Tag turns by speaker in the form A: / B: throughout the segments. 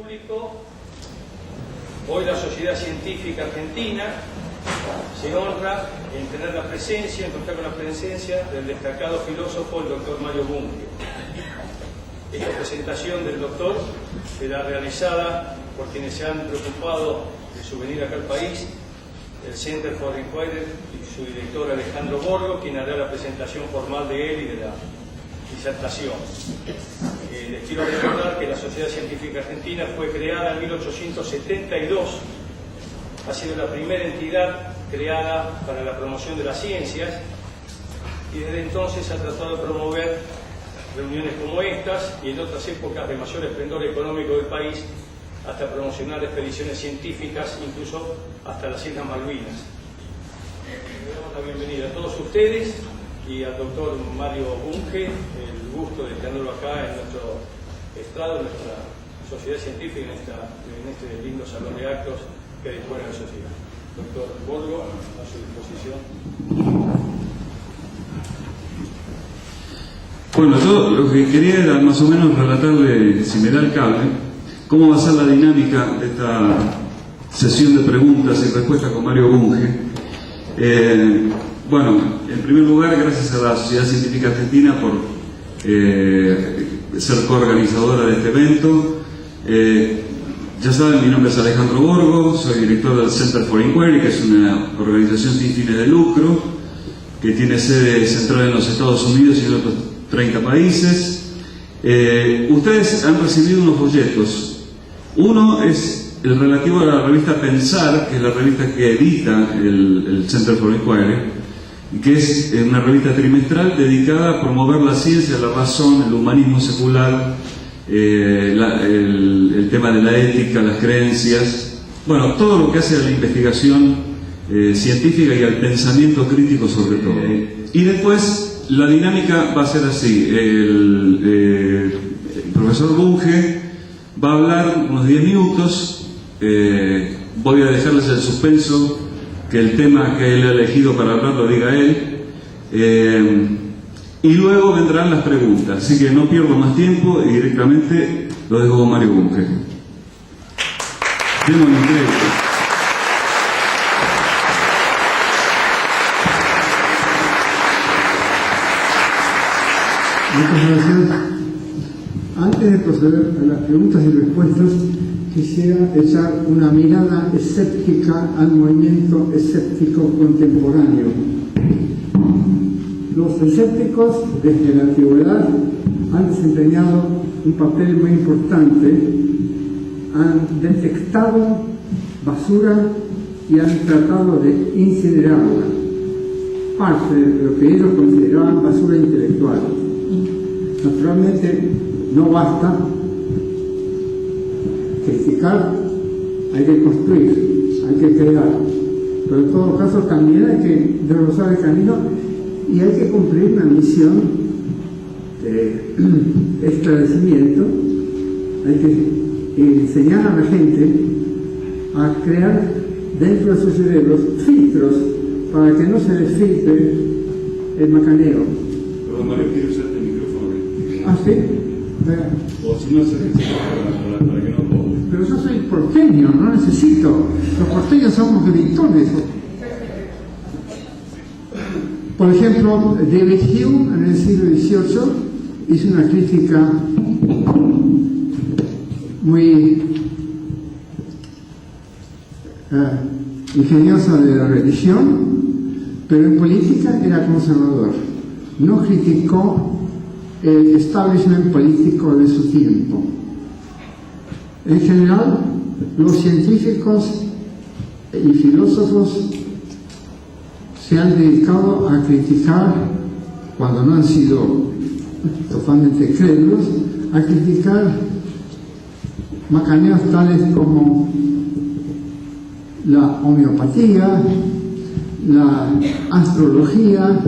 A: público, hoy la Sociedad Científica Argentina se honra en tener la presencia, en contar con la presencia del destacado filósofo, el doctor Mario Bunge. Esta presentación del doctor será realizada por quienes se han preocupado de su venida acá al país, el Center for Inquiry y su director Alejandro Borgo, quien hará la presentación formal de él y de la disertación. Les quiero recordar que la Sociedad Científica Argentina fue creada en 1872. Ha sido la primera entidad creada para la promoción de las ciencias y desde entonces ha tratado de promover reuniones como estas y en otras épocas de mayor esplendor económico del país, hasta promocionar expediciones científicas, incluso hasta las Islas Malvinas. Le damos la bienvenida a todos ustedes y al doctor Mario Bunge, el gusto de tenerlo acá en nuestro estrado, en nuestra sociedad científica, en este lindo salón de actos que dispone la sociedad. Doctor Borgo, a su disposición.
B: Bueno, yo lo que quería era más o menos relatarle, si me da el cable, cómo va a ser la dinámica de esta sesión de preguntas y respuestas con Mario Bunge. Bueno, en primer lugar, gracias a la Sociedad Científica Argentina por ser coorganizadora de este evento. Ya saben, mi nombre es Alejandro Borgo, soy director del Center for Inquiry, que es una organización sin fines de lucro, que tiene sede central en los Estados Unidos y en otros 30 países. Ustedes han recibido unos folletos. Uno es el relativo a la revista Pensar, que es la revista que edita el Center for Inquiry, que es una revista trimestral dedicada a promover la ciencia, la razón, el humanismo secular, el tema de la ética, las creencias, bueno, todo lo que hace a la investigación científica y al pensamiento crítico sobre todo. Y después la dinámica va a ser así: el profesor Bunge va a hablar unos 10 minutos, voy a dejarles el suspenso, que el tema que él ha elegido para hablar lo diga él, y luego vendrán las preguntas, así que no pierdo más tiempo y directamente lo dejo con Mario Bunge. Démosle un crédito.
C: Muchas gracias. Antes de proceder a las preguntas y respuestas, quisiera echar una mirada escéptica al movimiento escéptico contemporáneo. Los escépticos, desde la antigüedad, han desempeñado un papel muy importante, han detectado basura y han tratado de incinerarla, parte de lo que ellos consideraban basura intelectual. Naturalmente, no basta criticar, hay que construir, hay que crear, pero en todo caso también hay que desbrozar el camino y hay que cumplir una misión de esclarecimiento. Hay que enseñar a la gente a crear dentro de sus cerebros filtros para que no se les filtre el macaneo.
B: Perdón, Mario, quiero usar este micrófono.
C: ¿Ah, sí?
B: O si no, para que no...
C: Pero yo soy porteño, no necesito. Los porteños somos gritones. Por ejemplo, David Hume en el siglo XVIII hizo una crítica muy ingeniosa de la religión, pero en política era conservador. No criticó el establishment político de su tiempo. En general, los científicos y filósofos se han dedicado a criticar, cuando no han sido totalmente crédulos, a criticar macaneos tales como la homeopatía, la astrología,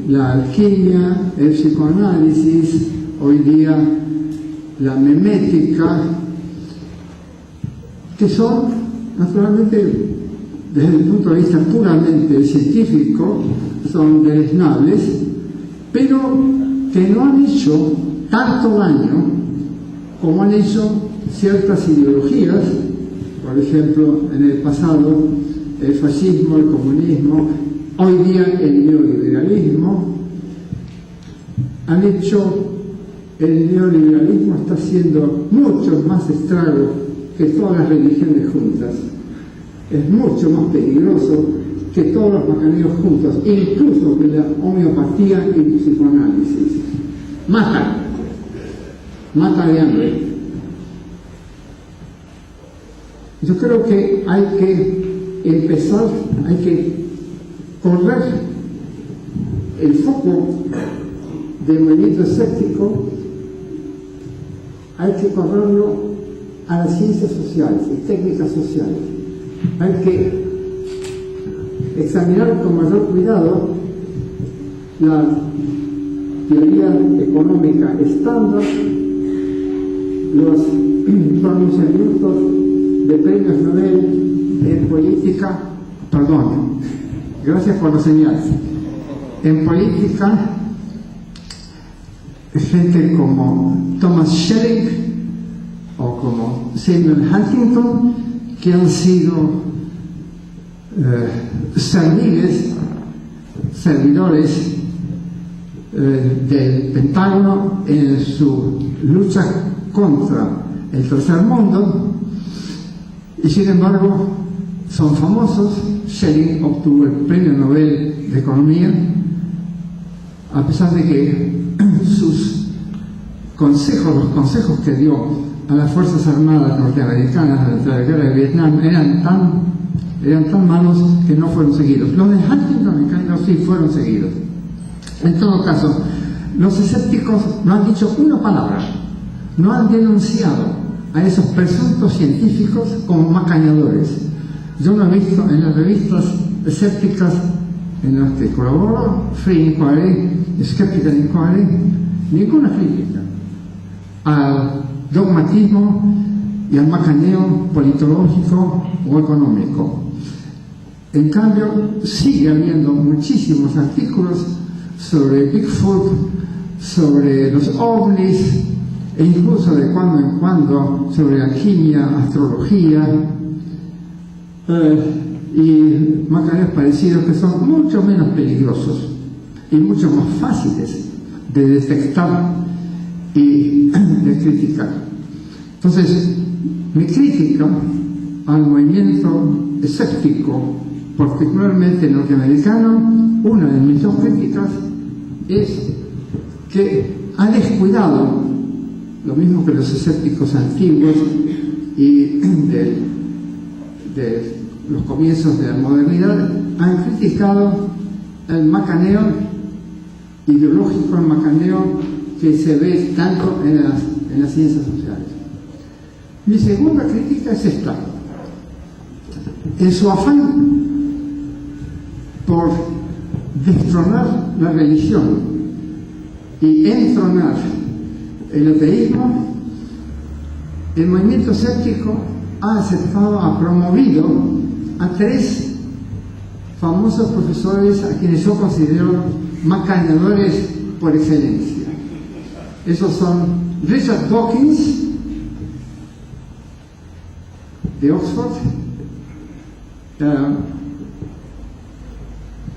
C: la alquimia, el psicoanálisis, hoy día la memética, que son, naturalmente, desde el punto de vista puramente científico, son deleznables, pero que no han hecho tanto daño como han hecho ciertas ideologías, por ejemplo, en el pasado el fascismo, el comunismo, hoy día el neoliberalismo, han hecho, el neoliberalismo está haciendo mucho más estrago que todas las religiones juntas, es mucho más peligroso que todos los macaneos juntos, incluso que la homeopatía y el psicoanálisis. Mata de hambre. Yo creo que hay que empezar, hay que correr el foco del movimiento escéptico, hay que correrlo a las ciencias sociales y técnicas sociales. Hay que examinar con mayor cuidado la teoría económica estándar, los pronunciamientos de premios Nobel en política, perdón, gracias por la señal, en política, gente como Thomas Schelling o como Samuel Huntington, que han sido servidores del Pentágono en su lucha contra el tercer mundo, y sin embargo son famosos. Schelling obtuvo el premio Nobel de Economía a pesar de que sus consejos, los consejos que dio a las Fuerzas Armadas norteamericanas durante la guerra de Vietnam eran tan malos que no fueron seguidos. Los de Huntington, en cambio, sí fueron seguidos. En todo caso, los escépticos no han dicho una palabra, no han denunciado a esos presuntos científicos como macaneadores. Yo no he visto en las revistas escépticas en las que colaboro, Free Inquiry, Skeptical Inquiry, ninguna crítica al dogmatismo y al macaneo politológico o económico. En cambio, sigue habiendo muchísimos artículos sobre Bigfoot, sobre los ovnis, e incluso de cuando en cuando sobre alquimia, astrología y macaneos parecidos, que son mucho menos peligrosos y mucho más fáciles de detectar y de criticar. Entonces, mi crítica al movimiento escéptico, particularmente norteamericano, una de mis dos críticas es que ha descuidado, lo mismo que los escépticos antiguos y de los comienzos de la modernidad, han criticado el macaneo ideológico, el macaneo que se ve tanto en las ciencias sociales. Mi segunda crítica es esta: en su afán por destronar la religión y entronar el ateísmo, el movimiento escéptico ha aceptado, ha promovido a tres famosos profesores a quienes yo considero macaneadores por excelencia. Esos son Richard Dawkins, de Oxford,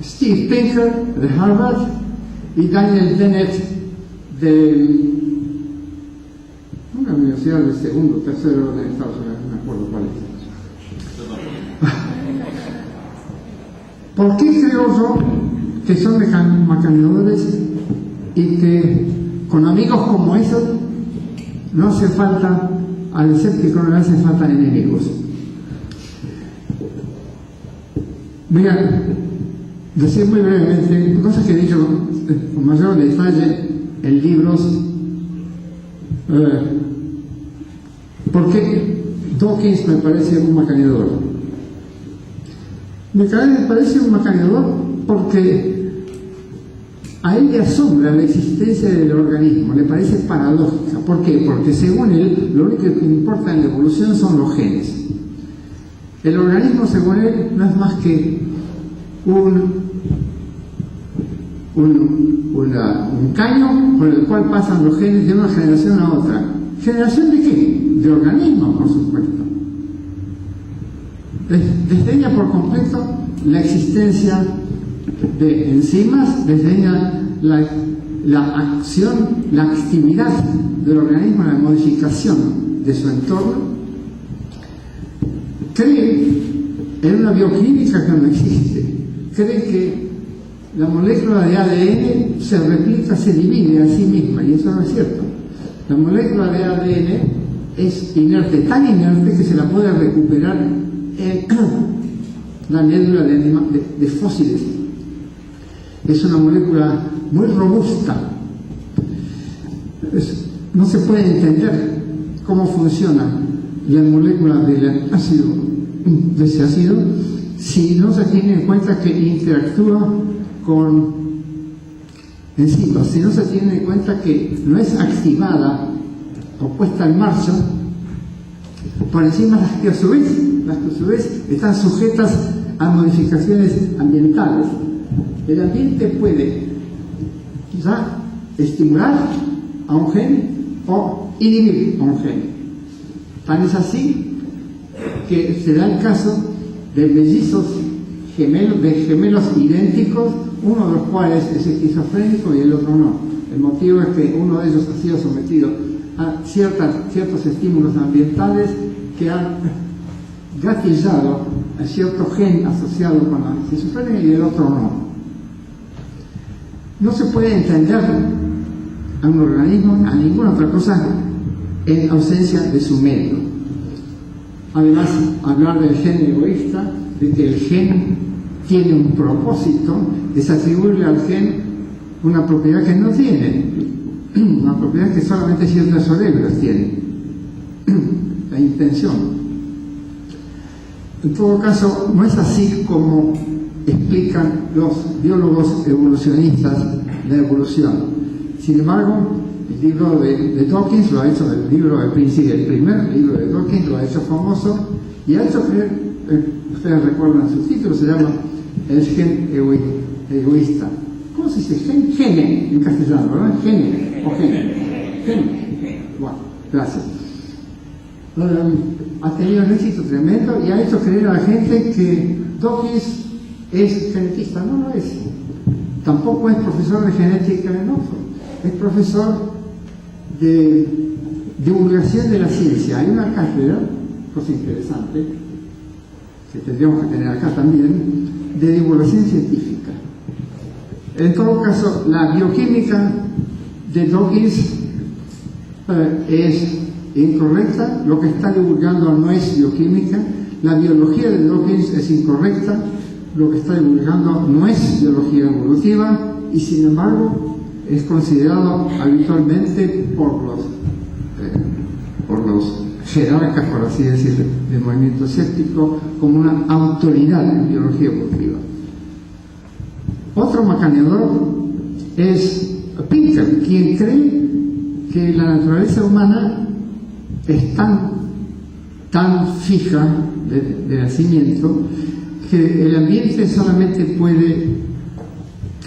C: Steve Pinker, de Harvard, y Daniel Dennett, de una universidad de segundo o tercero de Estados Unidos, no me acuerdo cuál es. ¿Por qué creo yo que son macaneadores y que con amigos como esos no hace falta, al escéptico no le hace falta enemigos? Voy a decir muy brevemente cosas que he dicho con mayor detalle en libros. ¿Por qué Dawkins me parece un macaneador? Me parece un macaneador porque a él le asombra la existencia del organismo, le parece paradójica. ¿Por qué? Porque según él, lo único que importa en la evolución son los genes. El organismo, según él, no es más que un caño por el cual pasan los genes de una generación a otra. ¿Generación de qué? De organismos, por supuesto. Desdeña por completo la existencia de enzimas, desdeña la acción, la actividad del organismo en la modificación de su entorno, cree en una bioquímica que no existe, cree que la molécula de ADN se replica, se divide a sí misma, y eso no es cierto. La molécula de ADN es inerte, tan inerte que se la puede recuperar en la médula de fósiles. Es una molécula muy robusta. No se puede entender cómo funciona la molécula del ácido, de ese ácido, si no se tiene en cuenta que interactúa con enzimas, si no se tiene en cuenta que no es activada o puesta en marcha por enzimas las que a su vez están sujetas a modificaciones ambientales. El ambiente puede quizá estimular a un gen o inhibir a un gen. Tan es así que se da el caso de mellizos gemelos idénticos, uno de los cuales es esquizofrénico y el otro no. El motivo es que uno de ellos ha sido sometido a ciertos estímulos ambientales que han gatillado a cierto gen asociado con la esquizofrenia y el otro no. No se puede entender a un organismo, a ninguna otra cosa, en ausencia de su medio. Además, hablar del gen egoísta, de que el gen tiene un propósito, es atribuirle al gen una propiedad que no tiene, una propiedad que solamente ciertos cerebros tienen, la intención. En todo caso, no es así como explican los biólogos evolucionistas la evolución. Sin embargo, el libro de Dawkins lo ha hecho, el primer libro de Dawkins lo ha hecho famoso y ha hecho creer, ustedes recuerdan su título, se llama El gen egoísta. ¿Cómo se dice? Gene en castellano, ¿verdad? Gene o gene. Bueno, gracias. Ha tenido un éxito tremendo y ha hecho creer a la gente que Dawkins es genetista. No lo es. Tampoco es profesor de genética en Oxford. Es profesor de divulgación de la ciencia. Hay una cátedra, cosa interesante, que tendríamos que tener acá también, de divulgación científica. En todo caso, la bioquímica de Dawkins es incorrecta. Lo que está divulgando no es bioquímica. La biología de Dawkins es incorrecta. Lo que está divulgando no es biología evolutiva y, sin embargo, es considerado habitualmente por los jerarcas, por así decirlo, del movimiento escéptico, como una autoridad en biología evolutiva. Otro macaneador es Pinker, quien cree que la naturaleza humana es tan fija de nacimiento que el ambiente solamente puede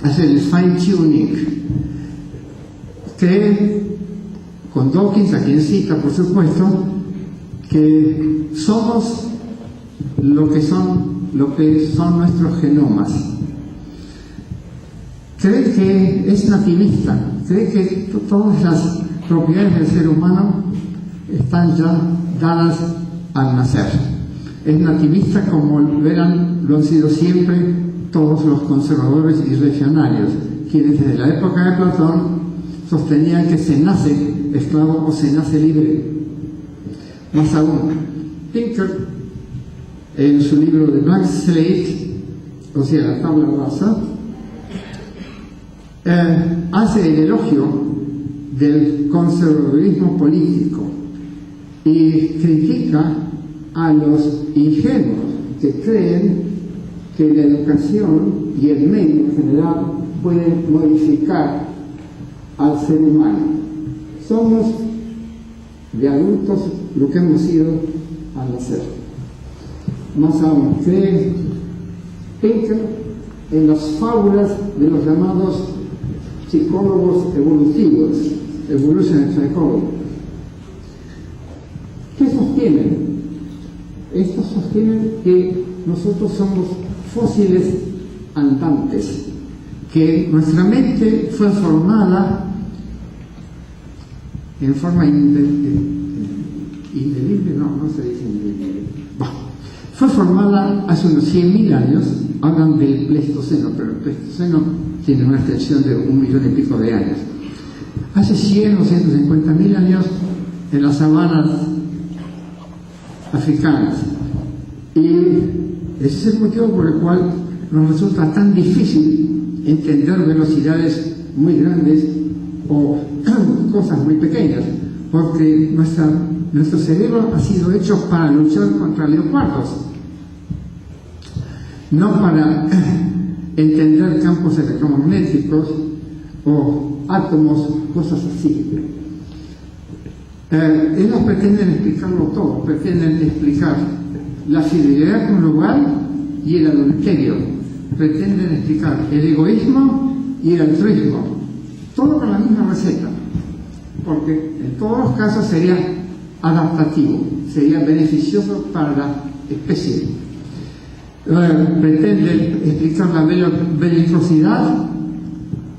C: hacer el fine-tuning. Cree, con Dawkins, a quien cita por supuesto, que somos lo que son nuestros genomas. Cree que es nativista, cree que todas las propiedades del ser humano están ya dadas al nacer. Es nativista como verán, lo han sido siempre todos los conservadores y reaccionarios, quienes desde la época de Platón sostenían que se nace esclavo o se nace libre. Más aún, Pinker, en su libro de Blank Slate, o sea, la tabla rasa, hace el elogio del conservadurismo político y critica a los ingenuos que creen que la educación y el medio en general pueden modificar al ser humano. Somos de adultos lo que hemos sido al nacer. Más aún, cree Pinker en las fábulas de los llamados psicólogos evolutivos, evolutionary psychology, Estos sostienen que nosotros somos fósiles andantes, que nuestra mente fue formada en forma indeleble, no se dice indeleble. Bueno, fue formada hace unos 100.000 años, hablan del Pleistoceno, pero el Pleistoceno tiene una extensión de 1 millón y pico de años. Hace 100 o 150.000 años en las sabanas africanas. Y ese es el motivo por el cual nos resulta tan difícil entender velocidades muy grandes o cosas muy pequeñas, porque nuestro cerebro ha sido hecho para luchar contra leopardos, no para entender campos electromagnéticos o átomos, cosas así. Ellos pretenden explicarlo todo, pretenden explicar la fidelidad conyugal y el adulterio, pretenden explicar el egoísmo y el altruismo, todo con la misma receta, porque en todos los casos sería adaptativo, sería beneficioso para la especie. Pretenden explicar la belicosidad,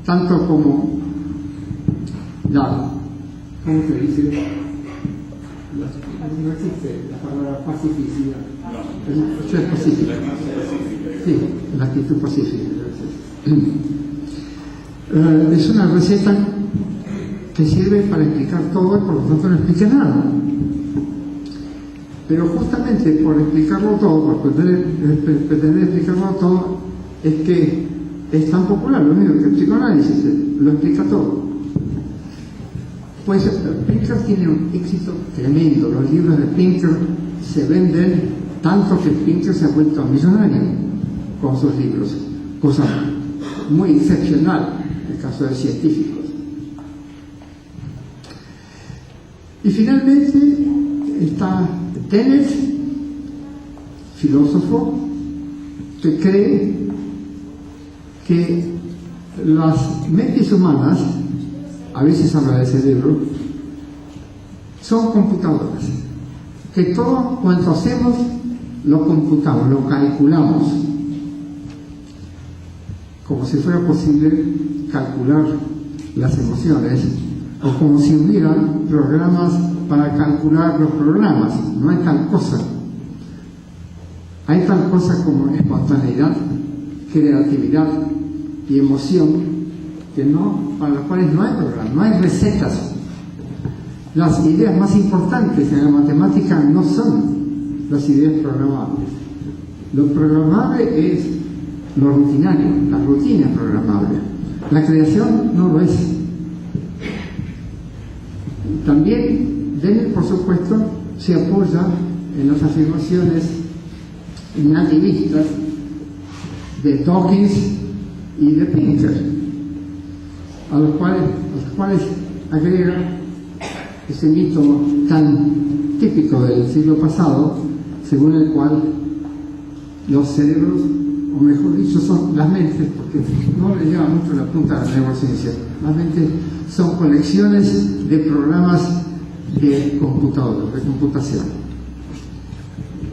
C: tanto como ¿cómo se dice? No existe la palabra pacificidad. Eso es pacífica. Sí, la actitud pacífica. Es una receta que sirve para explicar todo y por lo tanto no explica nada. Pero justamente por explicarlo todo, por pretender explicarlo todo, es que es tan popular, lo mismo que el psicoanálisis, lo explica todo. Pues Pinker tiene un éxito tremendo, los libros de Pinker se venden tanto que Pinker se ha vuelto millonario con sus libros, cosa muy excepcional en el caso de científicos. Y finalmente está Dennett, filósofo, que cree que las mentes humanas, a veces habla de cerebro, son computadoras, que todo cuanto hacemos lo computamos, lo calculamos, como si fuera posible calcular las emociones, o como si hubiera programas para calcular los programas. No hay tal cosa. Hay tal cosa como espontaneidad, creatividad y emoción, para las cuales no hay programas, no hay recetas. Las ideas más importantes en la matemática no son las ideas programables. Lo programable es lo rutinario, la rutina es programable. La creación no lo es. También Dennett, por supuesto, se apoya en las afirmaciones nativistas de Dawkins y de Pinker, a los cuales agrega ese mito tan típico del siglo pasado, según el cual los cerebros, o mejor dicho, son las mentes, porque no le lleva mucho la punta a la neurociencia, las mentes son colecciones de programas de computador, de computación.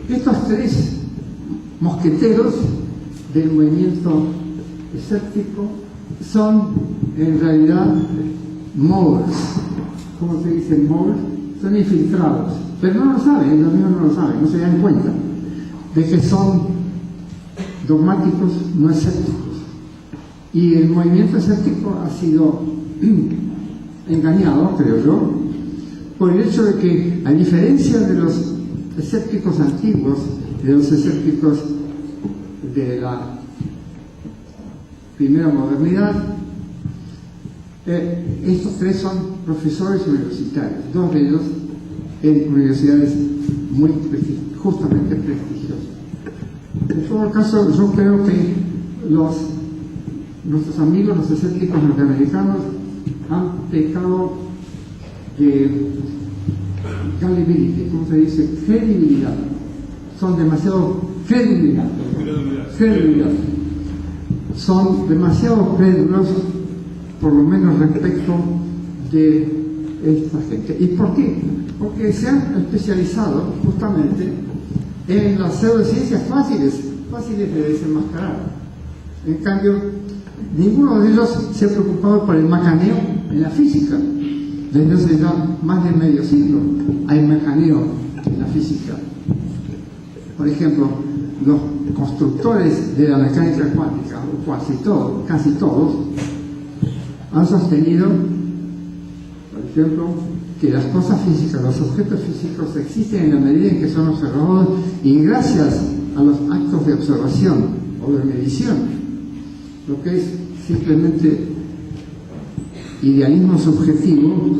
C: Estos tres mosqueteros del movimiento escéptico son en realidad moles. ¿Cómo se dice moles? Son infiltrados, pero no lo saben, ellos mismos no lo saben, no se dan cuenta de que son dogmáticos no escépticos. Y el movimiento escéptico ha sido engañado, creo yo, por el hecho de que, a diferencia de los escépticos antiguos, de los escépticos de la primera modernidad, estos tres son profesores universitarios, dos de ellos en universidades muy justamente prestigiosas. En todo caso, yo creo que nuestros amigos, los escépticos norteamericanos, han pecado de gullibility, ¿cómo se dice? Credibilidad. Son demasiado credibilidad. Son demasiado crédulos, por lo menos respecto de esta gente. ¿Y por qué? Porque se han especializado justamente en las pseudociencias fáciles de desenmascarar. En cambio, ninguno de ellos se ha preocupado por el macaneo en la física. Desde hace ya más de medio siglo hay macaneo en la física. Por ejemplo, los constructores de la mecánica cuántica, o casi todos, han sostenido, por ejemplo, que las cosas físicas, los objetos físicos existen en la medida en que son observados y gracias a los actos de observación o de medición, lo que es simplemente idealismo subjetivo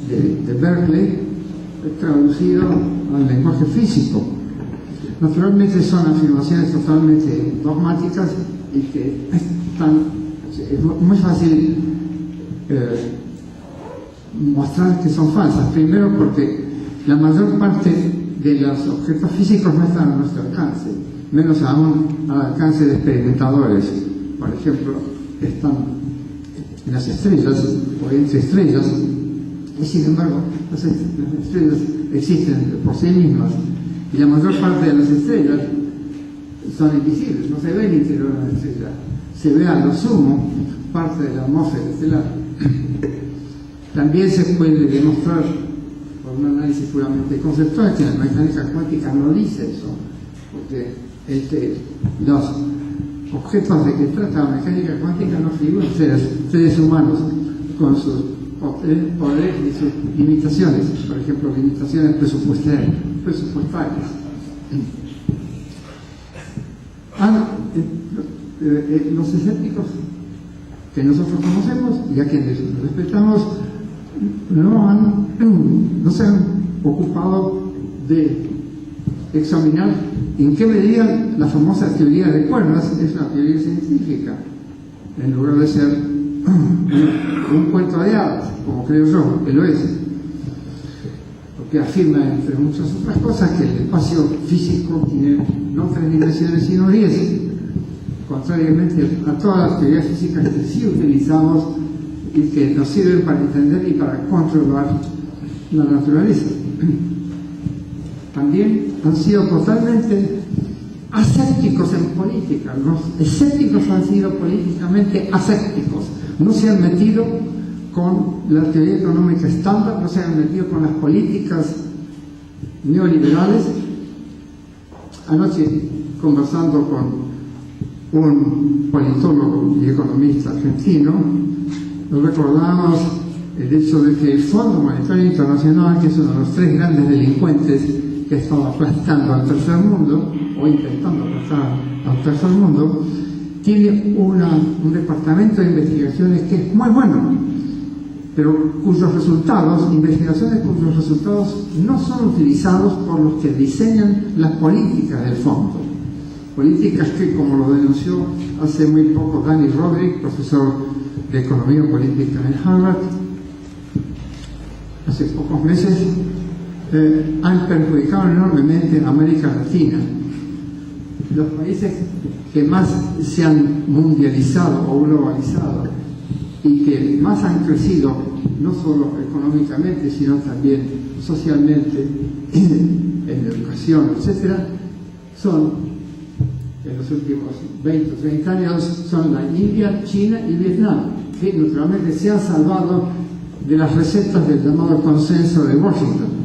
C: de Berkeley traducido al lenguaje físico. Naturalmente son afirmaciones totalmente dogmáticas y que es muy fácil mostrar que son falsas. Primero porque la mayor parte de los objetos físicos no están a nuestro alcance, menos aún al alcance de experimentadores. Por ejemplo, están en las estrellas o entre estrellas, y sin embargo las estrellas existen por sí mismas y la mayor parte de las estrellas son invisibles, no se ve el interior de la estrella, se ve a lo sumo parte de la atmósfera estelar. También se puede demostrar por un análisis puramente conceptual que la mecánica cuántica no dice eso, porque los objetos de que trata la mecánica cuántica no figuran seres humanos con sus poderes y sus limitaciones, por ejemplo, limitaciones presupuestarias. Los escépticos que nosotros conocemos y a quienes respetamos no se han ocupado de examinar en qué medida la famosa teoría de cuerdas es una teoría científica, en lugar de ser un cuento de hadas, como creo yo que lo es, porque afirma, entre muchas otras cosas, que el espacio físico tiene no 3 dimensiones sino 10, contrariamente a todas las teorías físicas que sí utilizamos y que nos sirven para entender y para controlar la naturaleza. También han sido totalmente asépticos en política. Los escépticos han sido políticamente asépticos. No se han metido con la teoría económica estándar, no se han metido con las políticas neoliberales. Anoche, conversando con un politólogo y economista argentino, nos recordábamos el hecho de que el Fondo Monetario Internacional, que es uno de los 3 grandes delincuentes que estaba aplastando al tercer mundo, o intentando aplastar al tercer mundo, tiene un departamento de investigaciones que es muy bueno, pero cuyos resultados, investigaciones cuyos resultados no son utilizados por los que diseñan las políticas del fondo. Políticas que, como lo denunció hace muy poco Danny Roderick, profesor de Economía Política en Harvard, hace pocos meses, han perjudicado enormemente a América Latina. Los países que más se han mundializado o globalizado y que más han crecido, no solo económicamente, sino también socialmente, en educación, etc., son, en los últimos 20 o 30 años, son la India, China y Vietnam, que naturalmente se han salvado de las recetas del llamado consenso de Washington.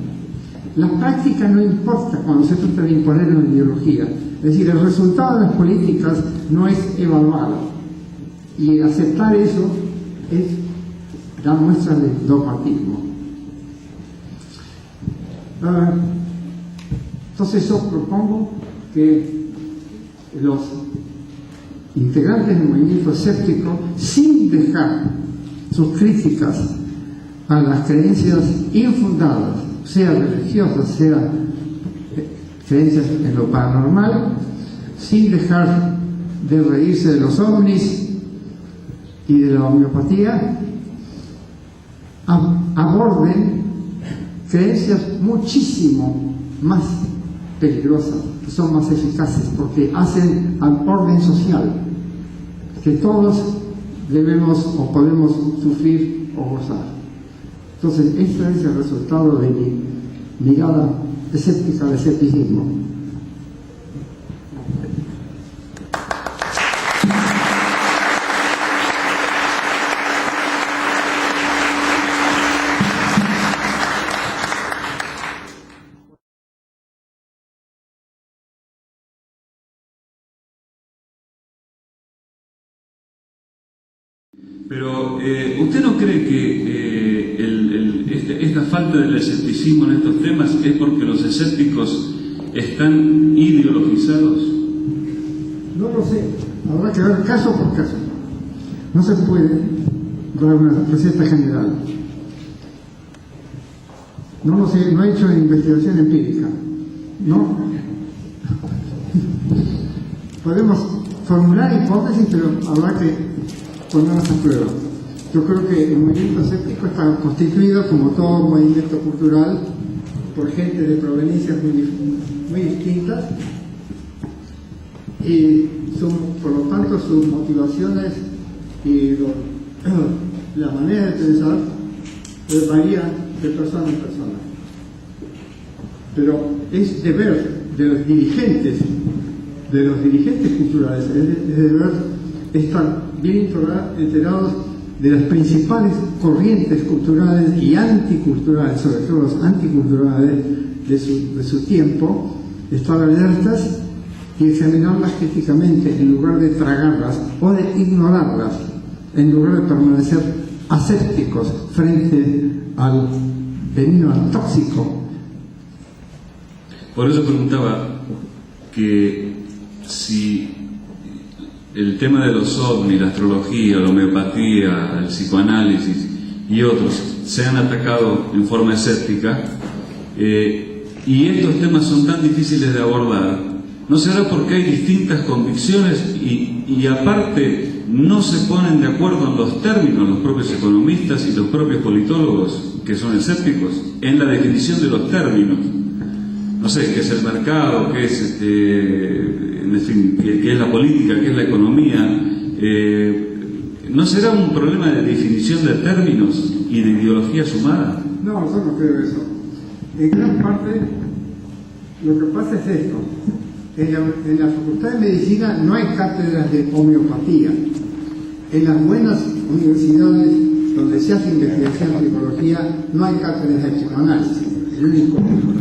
C: La práctica no importa cuando se trata de imponer una ideología, es decir, el resultado de las políticas no es evaluado, y aceptar eso es dar muestra de dogmatismo. Entonces yo propongo que los integrantes del movimiento escéptico, sin dejar sus críticas a las creencias infundadas, sea religiosas, sea creencias en lo paranormal, sin dejar de reírse de los ovnis y de la homeopatía, aborden creencias muchísimo más peligrosas, que son más eficaces, porque hacen al orden social que todos debemos o podemos sufrir o gozar. Entonces, este es el resultado de mi mirada escéptica al escepticismo.
B: Pero, ¿usted no cree que esta falta del escepticismo en estos temas es porque los escépticos están ideologizados?
C: No lo sé, habrá que ver caso por caso. No se puede dar una receta general. No lo sé, no he hecho investigación empírica. No. Podemos formular hipótesis, pero habrá que ponerlas a prueba. Yo creo que el movimiento escéptico está constituido, como todo movimiento cultural, por gente de proveniencias muy distintas, y por lo tanto sus motivaciones y la manera de pensar varían de persona en persona. Pero es deber de los dirigentes culturales, es deber estar bien enterados de las principales corrientes culturales y anticulturales, sobre todo los anticulturales de su tiempo, estar alertas y examinarlas críticamente en lugar de tragarlas o de ignorarlas, en lugar de permanecer asépticos frente al veneno, al tóxico.
B: Por eso preguntaba que si el tema de los ovnis, la astrología, la homeopatía, el psicoanálisis y otros se han atacado en forma escéptica, y estos temas son tan difíciles de abordar, ¿no será porque hay distintas convicciones y aparte no se ponen de acuerdo en los términos los propios economistas y los propios politólogos que son escépticos en la definición de los términos? No sé, qué es el mercado, qué es en fin, qué es la política, qué es la economía. ¿No será un problema de definición de términos y de ideología sumada?
C: No, yo no creo eso. En gran parte lo que pasa es esto. En la Facultad de Medicina no hay cátedras de homeopatía. En las buenas universidades donde se hace investigación en psicología no hay cátedras de psicoanálisis. El único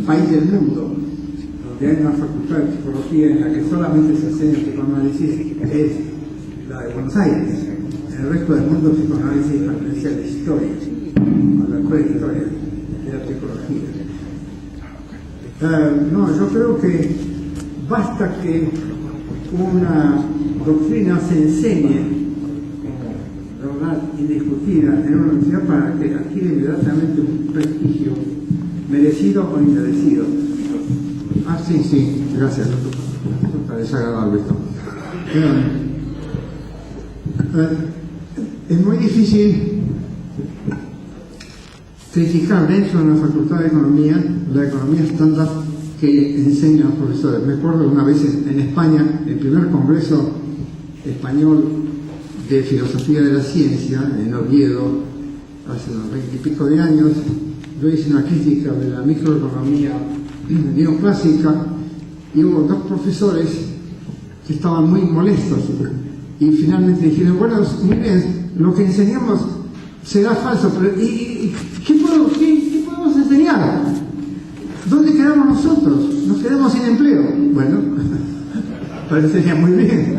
C: país del mundo donde hay una facultad de psicología en la que solamente se enseña psicoanálisis es la de Buenos Aires. En el resto del mundo el psicoanálisis pertenece a la historia, a la prehistoria de la psicología. No, yo creo que basta que una doctrina se enseñe como verdad indiscutida en una universidad para que adquiera inmediatamente un prestigio merecido o inmerecido. Ah, sí, gracias. Está desagradable esto. Es muy difícil criticar dentro de la Facultad de Economía la economía estándar que enseñan los profesores. Me acuerdo una vez en España, el primer congreso español de filosofía de la ciencia, en Oviedo, hace unos 20 y pico de años, yo hice una crítica de la microeconomía neoclásica y hubo dos profesores que estaban muy molestos y finalmente dijeron, bueno, muy bien, lo que enseñamos será falso, pero ¿qué podemos enseñar? ¿Dónde quedamos nosotros? Nos quedamos sin empleo. Bueno, parecería muy bien.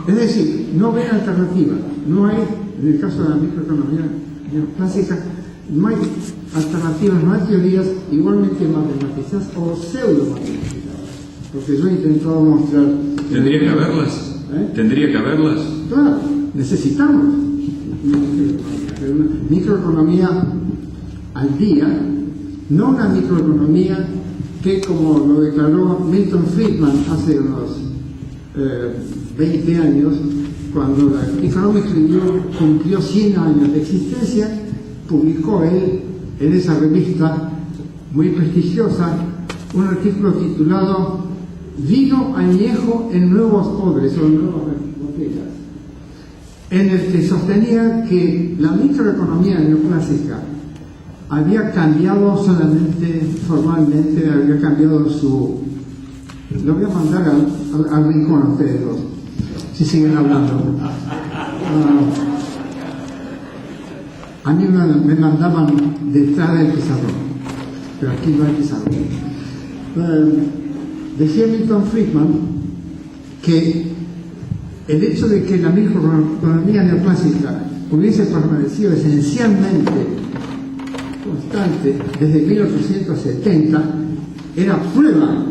C: Es decir, no ven alternativa. No hay, en el caso de la microeconomía neoclásica, no hay alternativas, no hay teorías igualmente matematizadas o pseudo-matematizadas. Porque yo he intentado mostrar...
B: ¿Tendría que haberlas? ¿Tendría que haberlas?
C: Claro, necesitamos una microeconomía al día, no una microeconomía que, como lo declaró Milton Friedman hace unos 20 años, cuando la Economic Review cumplió 100 años de existencia, publicó él en esa revista muy prestigiosa un artículo titulado Vino añejo en nuevos odres o en nuevas botellas, en el que sostenía que la microeconomía neoclásica había cambiado solamente formalmente, había cambiado su... Lo voy a mandar al rincón a ustedes dos, si siguen hablando. A mí me mandaban detrás del pizarrón, pero aquí no hay pizarrón. Decía Milton Friedman que el hecho de que la microeconomía neoclásica hubiese permanecido esencialmente constante desde 1870 era prueba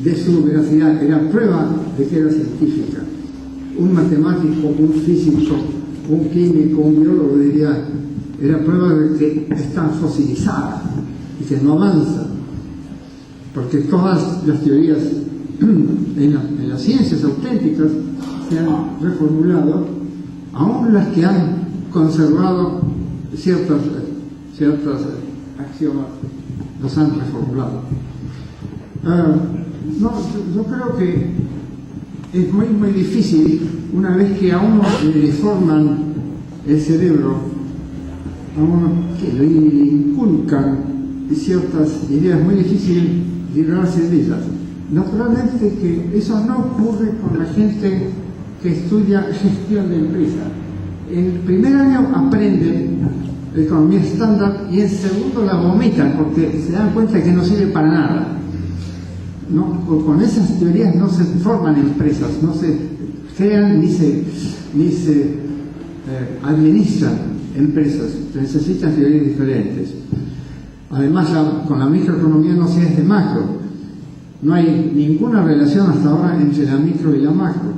C: de su veracidad, era prueba de que era científica. Un matemático, un físico, un químico, un biólogo diría, era prueba de que está fosilizada y que no avanza, porque todas las teorías en las ciencias auténticas se han reformulado, aún las que han conservado ciertas axiomas, los han reformulado. Yo creo que es muy difícil, una vez que a uno le forman el cerebro, a uno que le inculcan ciertas ideas, muy difícil librarse de ellas. Naturalmente que eso no ocurre con la gente que estudia gestión de empresa. En el primer año aprenden economía estándar y en segundo la vomitan porque se dan cuenta que no sirve para nada. No, con esas teorías no se forman empresas, no se crean ni se administran empresas, se necesitan teorías diferentes. Además, con la microeconomía no se es de macro. No hay ninguna relación hasta ahora entre la micro y la macro.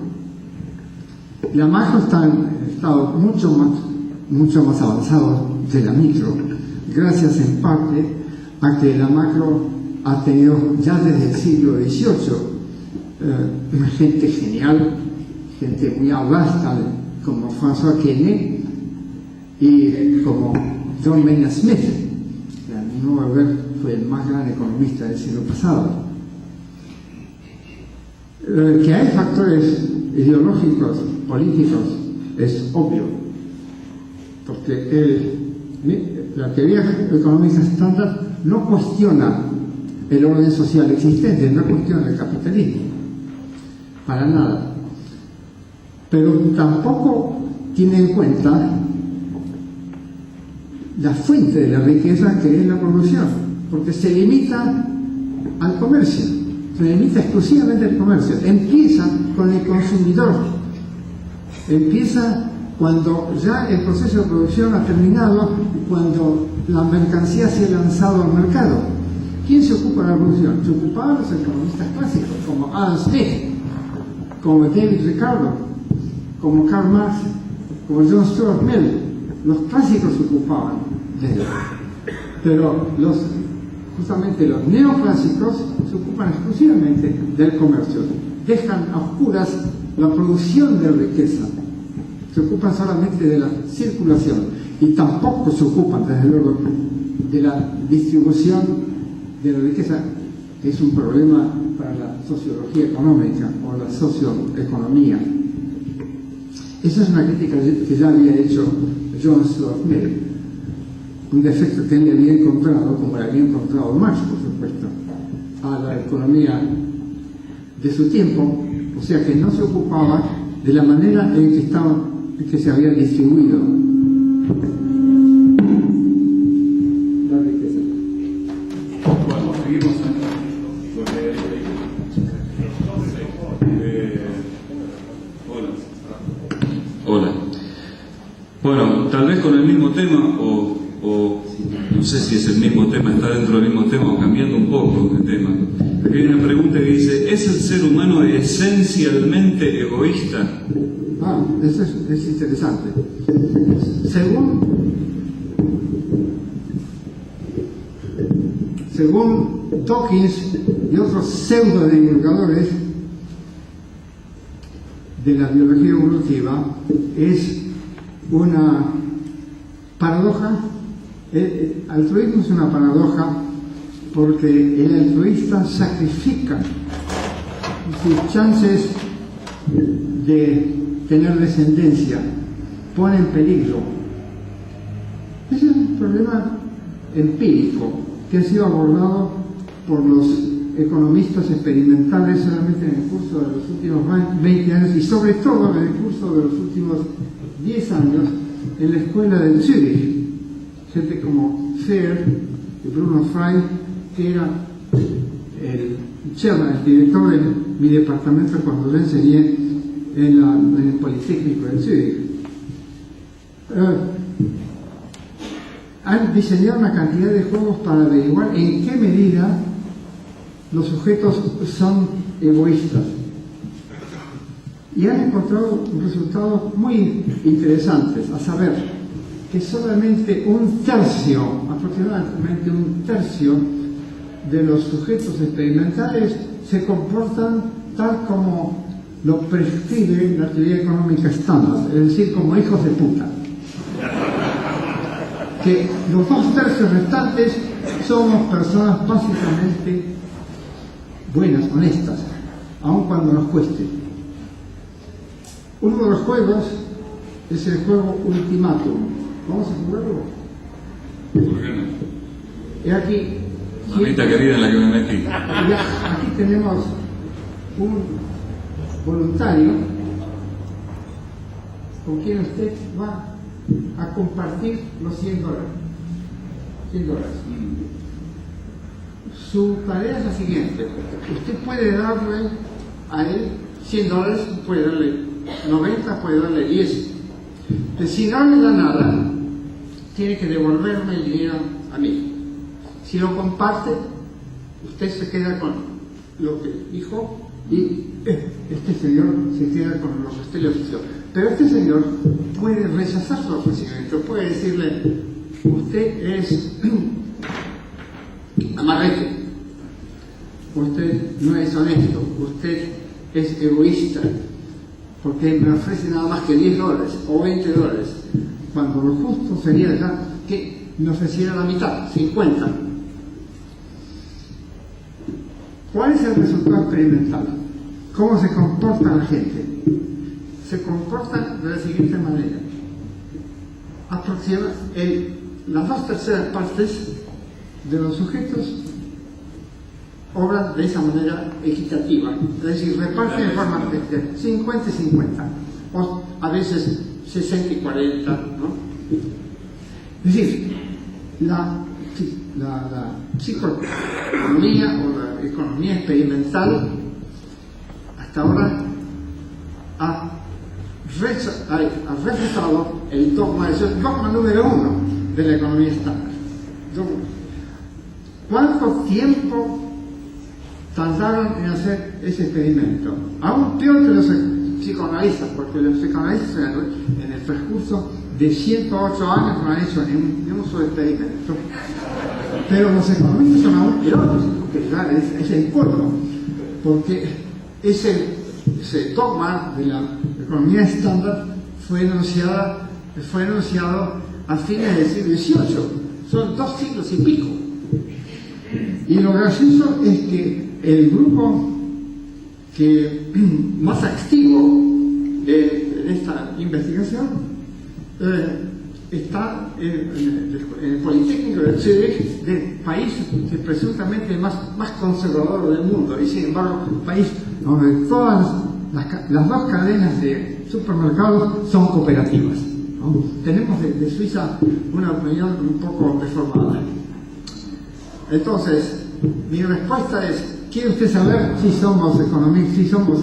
C: La macro está en estado mucho más avanzado de la micro, gracias en parte a que la macro ha tenido ya desde el siglo XVIII gente genial, gente muy audaz, como François Quesnay y como John Maynard Smith. Nueva York fue el más gran economista del siglo pasado. Que hay factores ideológicos, políticos, es obvio, porque la teoría económica estándar no cuestiona el orden social existente, no cuestiona el capitalismo, para nada, pero tampoco tiene en cuenta la fuente de la riqueza, que es la producción, porque se limita al comercio, se limita exclusivamente al comercio. Empieza con el consumidor, empieza cuando ya el proceso de producción ha terminado, cuando la mercancía se ha lanzado al mercado. ¿Quién se ocupa de la producción? Se ocupaban los economistas clásicos, como Adam Smith, como David Ricardo, como Karl Marx, como John Stuart Mill. Los clásicos se ocupaban de ello, pero justamente los neoclásicos se ocupan exclusivamente del comercio, dejan a oscuras la producción de riqueza, se ocupan solamente de la circulación y tampoco se ocupan, desde luego, de la distribución de la riqueza, que es un problema para la sociología económica o la socioeconomía. Esa es una crítica que ya había hecho John Stuart Mill, un defecto que él había encontrado, como le había encontrado Marx, por supuesto, a la economía de su tiempo, o sea que no se ocupaba de la manera en que se había distribuido la riqueza.
B: Bueno, seguimos. Hola. Bueno, tal vez con el mismo tema, o no sé si es el mismo tema, está dentro del mismo tema, o cambiando un poco de tema. Aquí hay una pregunta que dice: ¿es el ser humano esencialmente egoísta?
C: Eso es interesante. Según Dawkins y otros pseudo divulgadores de la biología evolutiva, es una paradoja. El altruismo es una paradoja porque el altruista sacrifica sus chances de tener descendencia, pone en peligro. Ese es un problema empírico que ha sido abordado por los economistas experimentales solamente en el curso de los últimos 20 años y sobre todo en el curso de los últimos 10 años en la escuela de Zurich. Gente como Fair y Bruno Frey, que era el chairman, el director de mi departamento cuando yo enseñé en el Politécnico de Zúrich. Han diseñado una cantidad de juegos para averiguar en qué medida los sujetos son egoístas. Y han encontrado resultados muy interesantes, a saber, que solamente aproximadamente un tercio de los sujetos experimentales se comportan tal como lo prescribe la teoría económica estándar, es decir, como hijos de puta. Que los 2/3 restantes somos personas básicamente buenas, honestas, aun cuando nos cueste. Uno de los juegos es el juego Ultimátum. ¿Vamos a jugarlo?
B: ¿Por qué no?
C: Y aquí,
B: Mamita querida en la que me metí.
C: aquí tenemos un voluntario con quien usted va a compartir los $100. Su tarea es la siguiente: usted puede darle a él $100, puede darle 90, puede darle 10. Pero si no le da nada, tiene que devolverme el dinero a mí. Si lo comparte, usted se queda con lo que dijo y este señor se queda con lo que usted le ofreció. Pero este señor puede rechazar su ofrecimiento, puede decirle: usted es amarrete, usted no es honesto, usted es egoísta, porque me ofrece nada más que $10 o $20, cuando lo justo sería ya que me ofreciera la mitad, 50. ¿Cuál es el resultado experimental? ¿Cómo se comporta la gente? Se comporta de la siguiente manera: las 2/3 partes de los sujetos obran de esa manera equitativa, es decir, reparten en forma de 50 y 50, o a veces 60 y 40, ¿no? Es decir, la psicoeconomía o la economía experimental hasta ahora ha refutado el dogma, es el dogma número 1 de la economía estándar. ¿Cuánto tiempo tardaron en hacer ese experimento? Aún peor que los psicoanalistas, porque los psicoanalistas en el transcurso de 108 años no han hecho ni un solo experimento. Pero los economistas son aún peores, porque ya es el colmo, porque ese dogma de la economía estándar fue enunciado a fines del siglo XVIII, son 2 siglos y pico. Y lo gracioso es que el grupo más activo en esta investigación está en el Politécnico de Zúrich, del país que presuntamente más conservador del mundo, y sin embargo un país donde todas las 2 cadenas de supermercados son cooperativas, ¿no? Tenemos de Suiza una opinión un poco deformada. Entonces, mi respuesta es: ¿quiere usted saber si somos economistas, si somos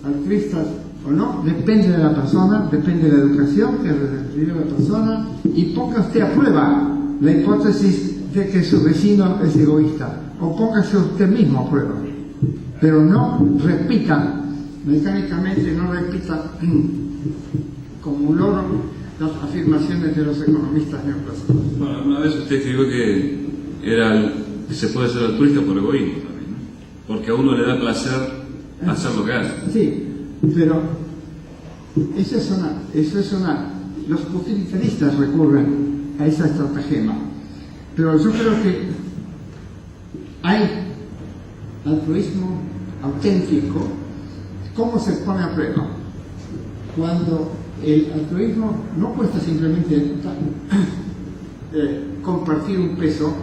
C: altruistas o no? Depende de la persona, depende de la educación que recibió la persona, y ponga usted a prueba la hipótesis de que su vecino es egoísta, o póngase usted mismo a prueba, pero no repita mecánicamente, no repita como un loro las afirmaciones de los economistas neoclásicos.
B: Bueno, una vez usted escribió que se puede ser altruista por egoísmo también, ¿no? Porque a uno le da placer hacer lo que hace.
C: Sí, pero eso es una. Los utilitaristas recurren a esa estratagema, pero yo creo que hay altruismo auténtico. ¿Cómo se pone a prueba? Cuando el altruismo no cuesta simplemente compartir un peso,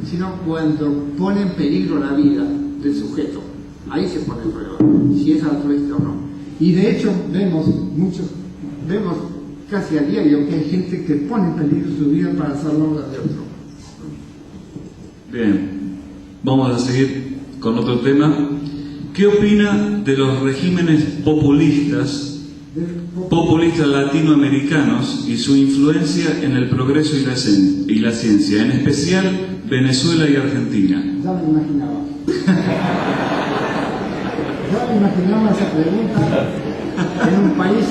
C: sino cuando pone en peligro la vida del sujeto. Ahí se pone a prueba si es altruista o no. Y de hecho vemos casi a diario que hay gente que pone en peligro su vida para salvarla de otro.
B: Bien, vamos a seguir con otro tema. ¿Qué opina de los regímenes populistas populistas latinoamericanos y su influencia en el progreso y la ciencia, en especial Venezuela y Argentina.
C: Ya me imaginaba. Ya me imaginaba esa pregunta en un país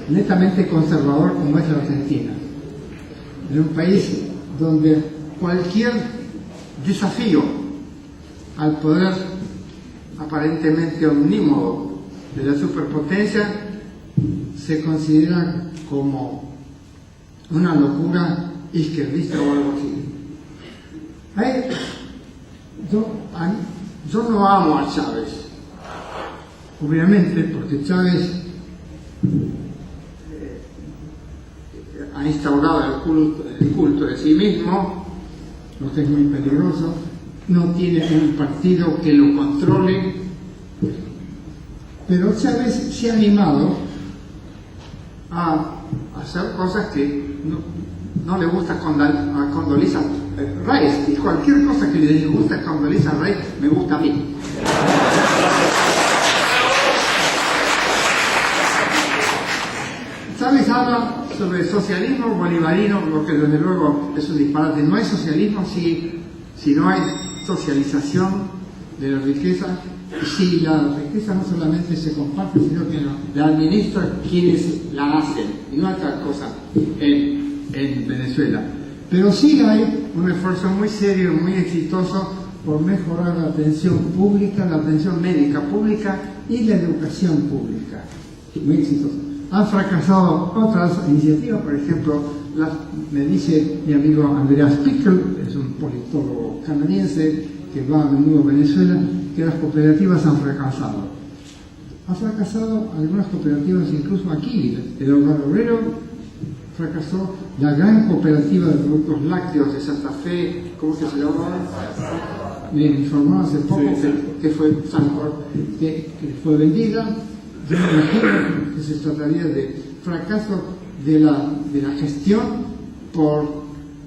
C: netamente conservador como es la Argentina. En un país donde cualquier desafío al poder aparentemente omnímodo de la superpotencia se considera como una locura izquierdista o algo así. Yo no amo a Chávez, obviamente, porque Chávez ha instaurado el culto de sí mismo, lo que es muy peligroso, no tiene un partido que lo controle, pero Chávez se ha animado a hacer cosas que no le gusta a Condoleezza Rice, y cualquier cosa que le disgusta a Condoleezza Rice me gusta a mí. Chávez habla sobre socialismo bolivariano, lo que desde luego es un disparate. No hay socialismo si no hay socialización de la riqueza, y si la riqueza no solamente se comparte, sino que la administran quienes la hacen, y no hay tal cosa en Venezuela. Pero sí hay un esfuerzo muy serio y muy exitoso por mejorar la atención pública, la atención médica pública y la educación pública. Muy exitoso. Han fracasado otras iniciativas, por ejemplo, me dice mi amigo Andreas Pickel, es un politólogo canadiense que va a menudo a Venezuela, que las cooperativas han fracasado. Han fracasado algunas cooperativas incluso aquí. El Hogar Obrero fracasó, la gran cooperativa de productos lácteos de Santa Fe, ¿cómo que se llama? Me informaron hace poco que fue Sancor, que fue vendida. Yo me imagino que se trataría de fracaso de la gestión por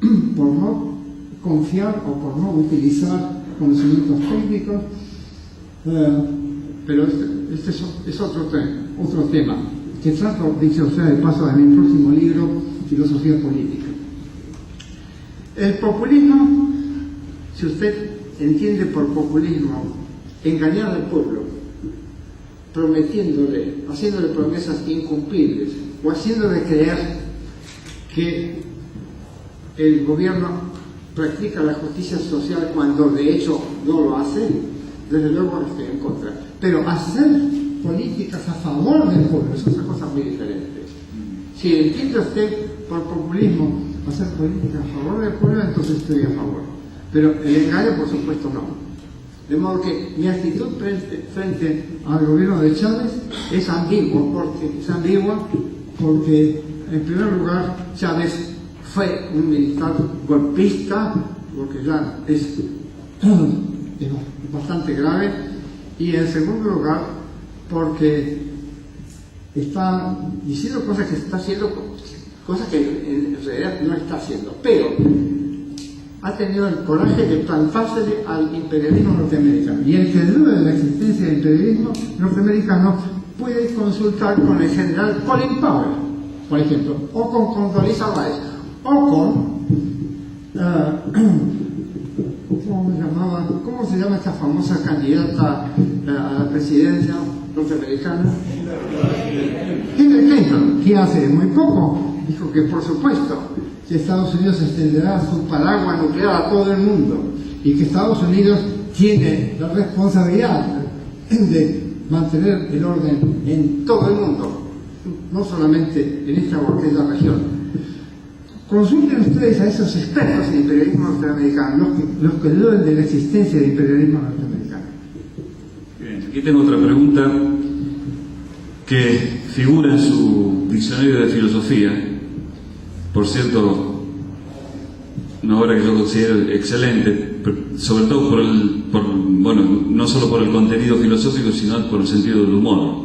C: no confiar o por no utilizar conocimientos técnicos, pero este es otro tema que trato, dice usted de paso, en mi próximo libro, Filosofía Política. El populismo, si usted entiende por populismo engañar al pueblo, prometiéndole, haciéndole promesas incumplibles o haciéndole creer que el gobierno practica la justicia social cuando de hecho no lo hace, desde luego estoy en contra. Pero hacer políticas a favor del pueblo, eso es una cosa muy diferente. Si entiende usted por populismo hacer políticas a favor del pueblo, entonces estoy a favor. Pero el engaño, por supuesto, no. De modo que mi actitud frente al gobierno de Chávez es ambigua, porque en primer lugar Chávez fue un militar golpista, lo que ya es bastante grave, y en segundo lugar porque está diciendo cosas que está haciendo, cosas que en realidad no está haciendo, pero ha tenido el coraje de plantársele al imperialismo norteamericano. Y el que duda de la existencia del imperialismo norteamericano puede consultar con el general Colin Powell, por ejemplo, o con Condoleezza Rice, o con ¿cómo se llama esta famosa candidata a la presidencia norteamericana? Hillary Clinton, que hace muy poco dijo que por supuesto que Estados Unidos extenderá su paraguas nuclear a todo el mundo y que Estados Unidos tiene la responsabilidad de mantener el orden en todo el mundo, no solamente en esta o aquella región. Consulten ustedes a esos expertos en imperialismo norteamericano, los que dudan de la existencia del imperialismo norteamericano.
B: Bien, aquí tengo otra pregunta que figura en su diccionario de filosofía. Por cierto, una obra que yo considero excelente, sobre todo no solo por el contenido filosófico, sino por el sentido del humor.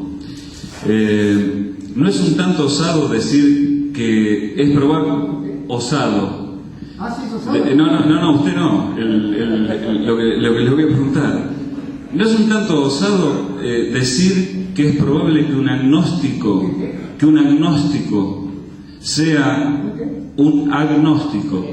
B: ¿No es un tanto osado decir que es probable, osado?
C: ¿Ah, sí, osado?
B: No, usted no, lo que le voy a preguntar. ¿No es un tanto osado decir que es probable que un agnóstico sea un agnóstico,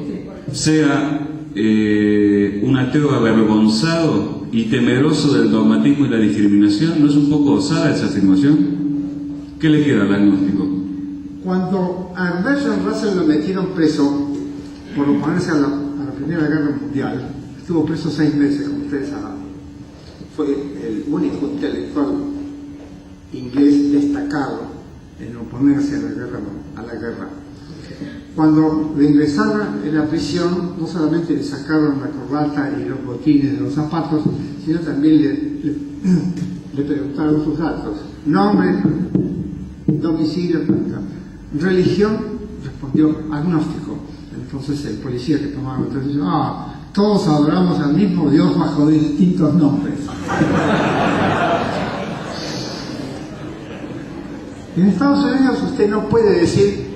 B: sea un ateo avergonzado y temeroso del dogmatismo y la discriminación? ¿No es un poco osada esa afirmación? ¿Qué le queda al agnóstico?
C: Cuando a Bertrand Russell lo metieron preso por oponerse a la Primera Guerra Mundial, estuvo preso 6 meses, como ustedes saben. Fue el único intelectual inglés destacado en oponerse a la guerra. Cuando le ingresaron en la prisión, no solamente le sacaron la corbata y los botines de los zapatos, sino también le preguntaron sus datos: nombre, domicilio, religión. Respondió agnóstico. Entonces el policía que tomaba la dijo: todos adoramos al mismo Dios bajo distintos nombres. En Estados Unidos usted no puede decir,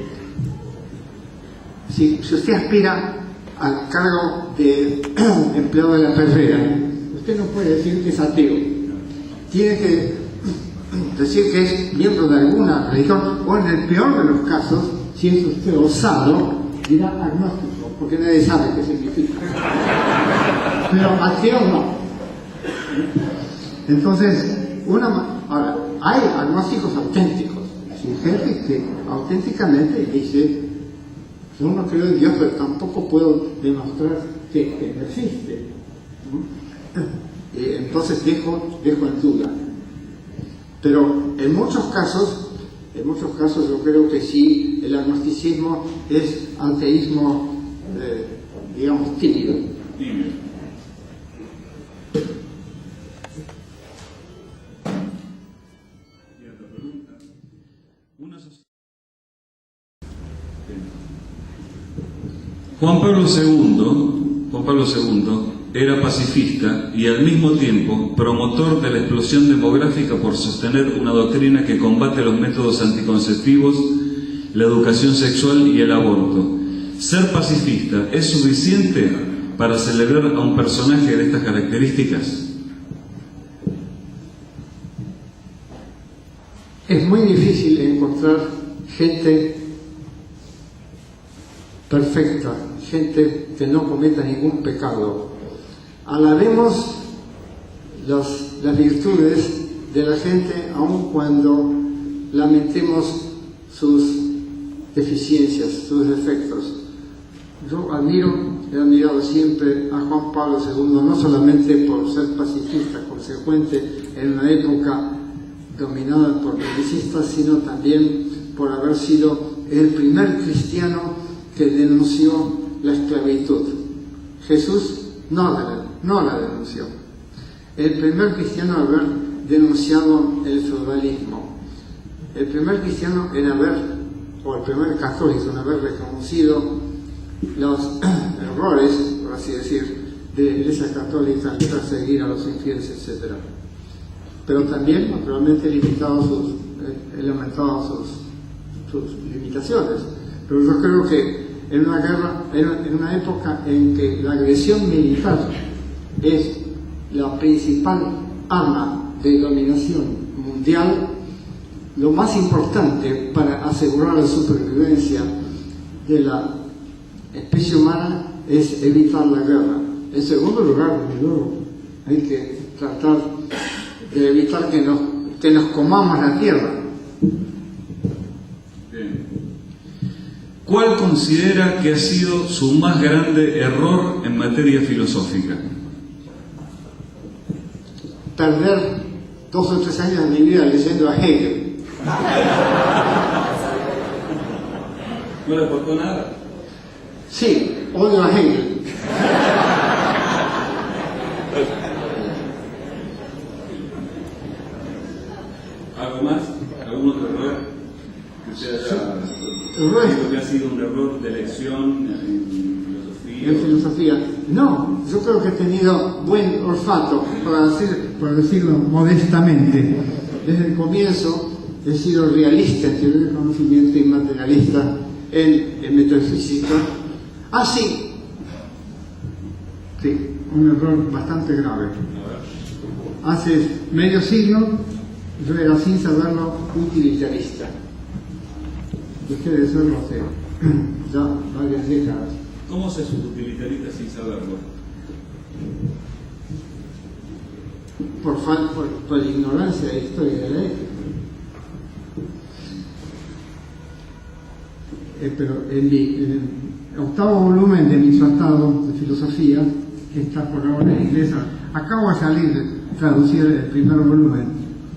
C: si usted aspira al cargo de empleado de la perrera, usted no puede decir que es ateo. Tiene que decir que es miembro de alguna religión, o en el peor de los casos, si es usted osado, dirá agnóstico, porque nadie sabe qué significa. Pero ateo no. Entonces, ahora, hay agnósticos auténticos, gente que auténticamente dice: yo no creo en Dios, pero tampoco puedo demostrar que no existe. Entonces dejo en duda. Pero en muchos casos yo creo que sí, el agnosticismo es ateísmo, digamos, tímido.
B: Juan Pablo II era pacifista y al mismo tiempo promotor de la explosión demográfica por sostener una doctrina que combate los métodos anticonceptivos, la educación sexual y el aborto. ¿Ser pacifista es suficiente para celebrar a un personaje de estas características?
C: Es muy difícil encontrar gente perfecta, gente que no cometa ningún pecado. Alabemos las virtudes de la gente aun cuando lamentemos sus deficiencias, sus defectos. Yo he admirado siempre a Juan Pablo II, no solamente por ser pacifista, consecuente en una época dominada por belicistas, sino también por haber sido el primer cristiano que denunció la esclavitud. Jesús no la denunció. El primer cristiano a haber denunciado el feudalismo. El primer cristiano el primer católico en haber reconocido los errores, por así decir, de la Iglesia Católica al perseguir a los infieles, etc. Pero también, naturalmente, lamentado sus limitaciones. Pero yo creo que en una guerra, en una época en que la agresión militar es la principal arma de dominación mundial, lo más importante para asegurar la supervivencia de la especie humana es evitar la guerra. En segundo lugar, desde luego, hay que tratar de evitar que nos comamos la tierra.
B: ¿Cuál considera que ha sido su más grande error en materia filosófica?
C: Perder 2 o 3 años de mi vida leyendo a Hegel.
B: ¿No le aportó nada?
C: Sí, odio a Hegel.
B: ¿Algo más? ¿Algún otro error que usted haya visto que ha sido un error de elección en
C: filosofía? No, yo creo que he tenido buen olfato, por decirlo modestamente. Desde el comienzo he sido realista en teoría del conocimiento y materialista en metafísica. Sí, un error bastante grave. hace medio siglo yo era, sin saberlo, utilitarista. Dejé de serlo hace ya varias décadas.
B: ¿Cómo se es utilitarista sin saberlo?
C: Por ignorancia de la historia de la ética. Pero en el octavo volumen de mi tratado de filosofía, que está por ahora en inglés, acabo de salir de traducir el primer volumen,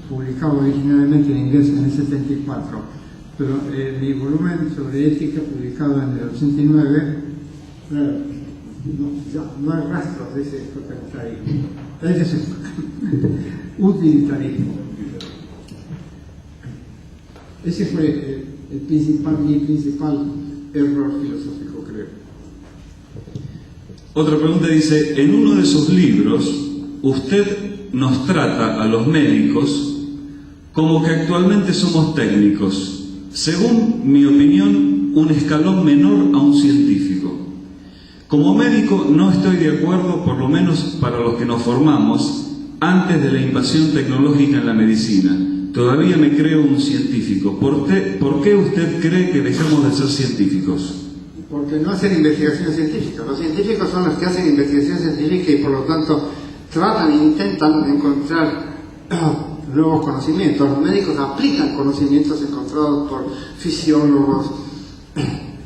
C: publicado originalmente en inglés en el 74, pero mi volumen sobre ética, publicado en el 89, no hay rastros de ese totalitarismo. Es utilitarismo. Ese fue mi principal error filosófico, creo.
B: Otra pregunta dice, en uno de sus libros, usted nos trata a los médicos como que actualmente somos técnicos, según mi opinión, un escalón menor a un científico. Como médico no estoy de acuerdo, por lo menos para los que nos formamos, antes de la invasión tecnológica en la medicina. Todavía me creo un científico. ¿Por qué usted cree que dejamos de ser científicos?
C: Porque no hacen investigación científica. Los científicos son los que hacen investigación científica y por lo tanto tratan e intentan encontrar nuevos conocimientos. Los médicos aplican conocimientos encontrados por fisiólogos,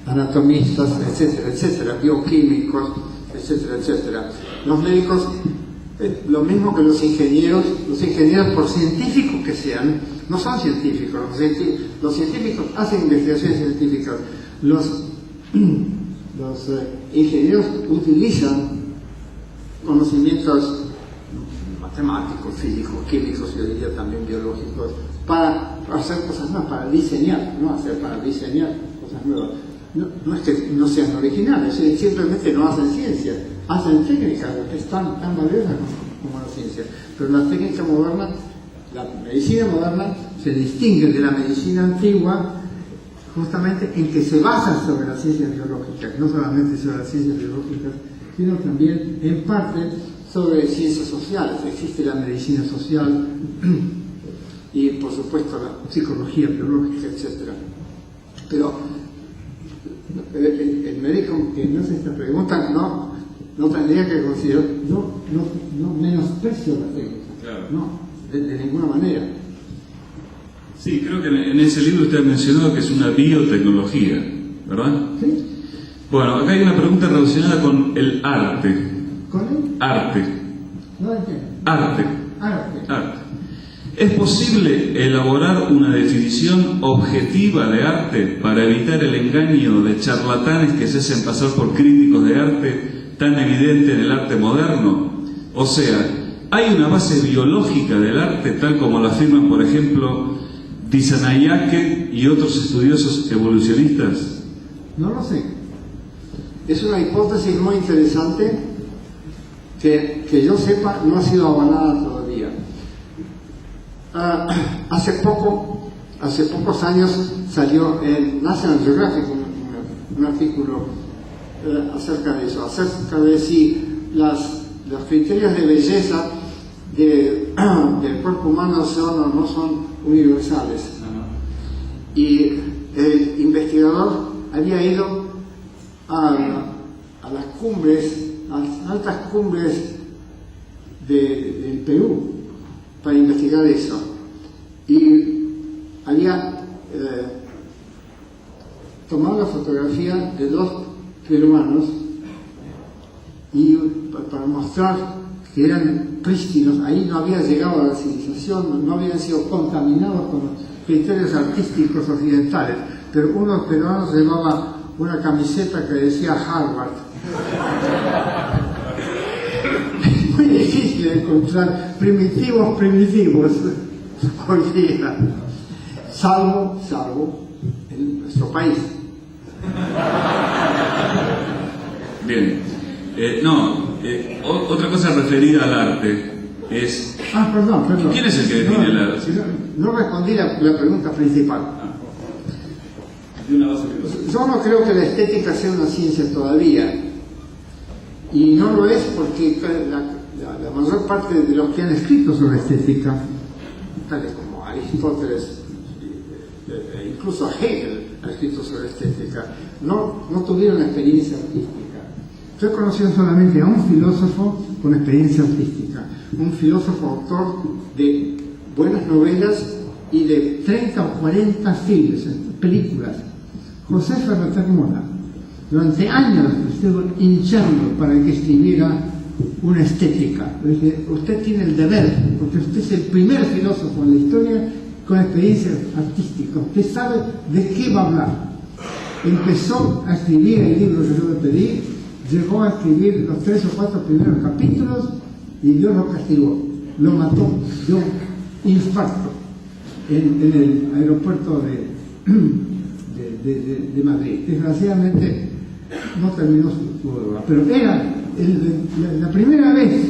C: anatomistas, etcétera, etcétera, bioquímicos, etcétera, etcétera. Los médicos, lo mismo que los ingenieros por científicos que sean, no son científicos. Los científicos hacen investigaciones científicas. Los ingenieros utilizan conocimientos matemáticos, físicos, químicos, yo diría también biológicos, para hacer cosas nuevas, para diseñar cosas nuevas. No es que no sean originales, simplemente no hacen ciencia, hacen técnicas que es tan valiosas como la ciencia. Pero la técnica moderna, la medicina moderna, se distingue de la medicina antigua justamente en que se basa sobre las ciencias biológicas, no solamente sobre las ciencias biológicas, sino también en parte sobre ciencias sociales. Existe la medicina social y por supuesto la psicología biológica, etc. Pero el médico que no hace esta pregunta no tendría que considerar, no menosprecio la técnica,
B: claro.
C: No, de ninguna manera.
B: Sí, creo que en ese libro usted ha mencionado que es una biotecnología, ¿verdad?
C: Sí.
B: Bueno, acá hay una pregunta relacionada con el arte.
C: ¿Con él?
B: Arte.
C: No entiendo.
B: Arte.
C: Arte.
B: ¿Es posible elaborar una definición objetiva de arte para evitar el engaño de charlatanes que se hacen pasar por críticos de arte tan evidente en el arte moderno? O sea, ¿hay una base biológica del arte tal como lo afirman, por ejemplo, Dissanayake y otros estudiosos evolucionistas?
C: No lo sé. Es una hipótesis muy interesante que yo sepa no ha sido avalada todavía. Hace pocos años salió en National Geographic un artículo acerca de eso, acerca de si los criterios de belleza del cuerpo humano son o no son universales. Y el investigador había ido a las cumbres, a las altas cumbres del Perú para investigar eso, y había tomado la fotografía de dos peruanos y para mostrar que eran prístinos. Ahí no había llegado a la civilización, no habían sido contaminados con los criterios artísticos occidentales, pero uno de los peruanos llevaba una camiseta que decía Harvard. Muy difícil de encontrar primitivos hoy día, salvo en nuestro país.
B: Bien. Otra cosa referida al arte es...
C: Perdón.
B: ¿Quién es el que define el arte?
C: No respondí la pregunta principal.
B: De una base filosófica.
C: Yo no creo que la estética sea una ciencia todavía. Y no lo es porque la la mayor parte de los que han escrito sobre estética, tales como Aristóteles, incluso Hegel ha escrito sobre estética, no tuvieron experiencia artística. Yo he conocido solamente a un filósofo con experiencia artística, un filósofo autor de buenas novelas y de 30 o 40 filmes, películas, José Ferrer Mola. Durante años estuvo hinchando para que escribiera una estética. Le dije, usted tiene el deber, porque usted es el primer filósofo en la historia con experiencia artística, usted sabe de qué va a hablar. Empezó a escribir el libro que yo le pedí, llegó a escribir los 3 o 4 primeros capítulos y Dios lo castigó, lo mató, dio infarto en el aeropuerto de Madrid. Desgraciadamente no terminó su obra, pero era la primera vez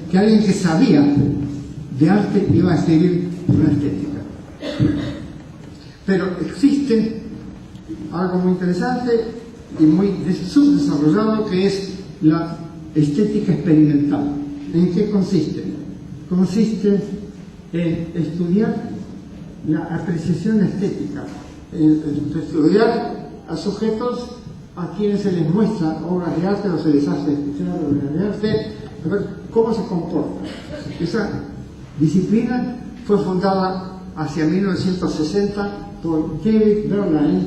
C: que alguien que sabía de arte iba a escribir una estética. Pero existe algo muy interesante y muy subdesarrollado, que es la estética experimental. ¿En qué consiste? Consiste en estudiar la apreciación estética, en estudiar a sujetos a quienes se les muestra obras de arte o se les hace escuchar obras de arte, a ver cómo se comporta. Esa disciplina fue fundada hacia 1960 por David Berline,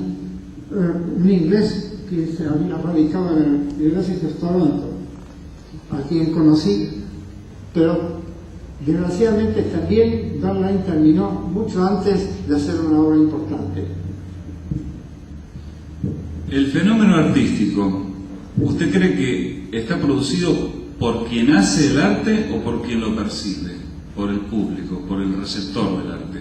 C: un inglés que se había radicado en la Universidad de Toronto, a quien conocí, pero desgraciadamente también Berline terminó mucho antes de hacer una obra importante.
B: El fenómeno artístico, ¿usted cree que está producido por quien hace el arte o por quien lo percibe? Por el público, por el receptor del arte.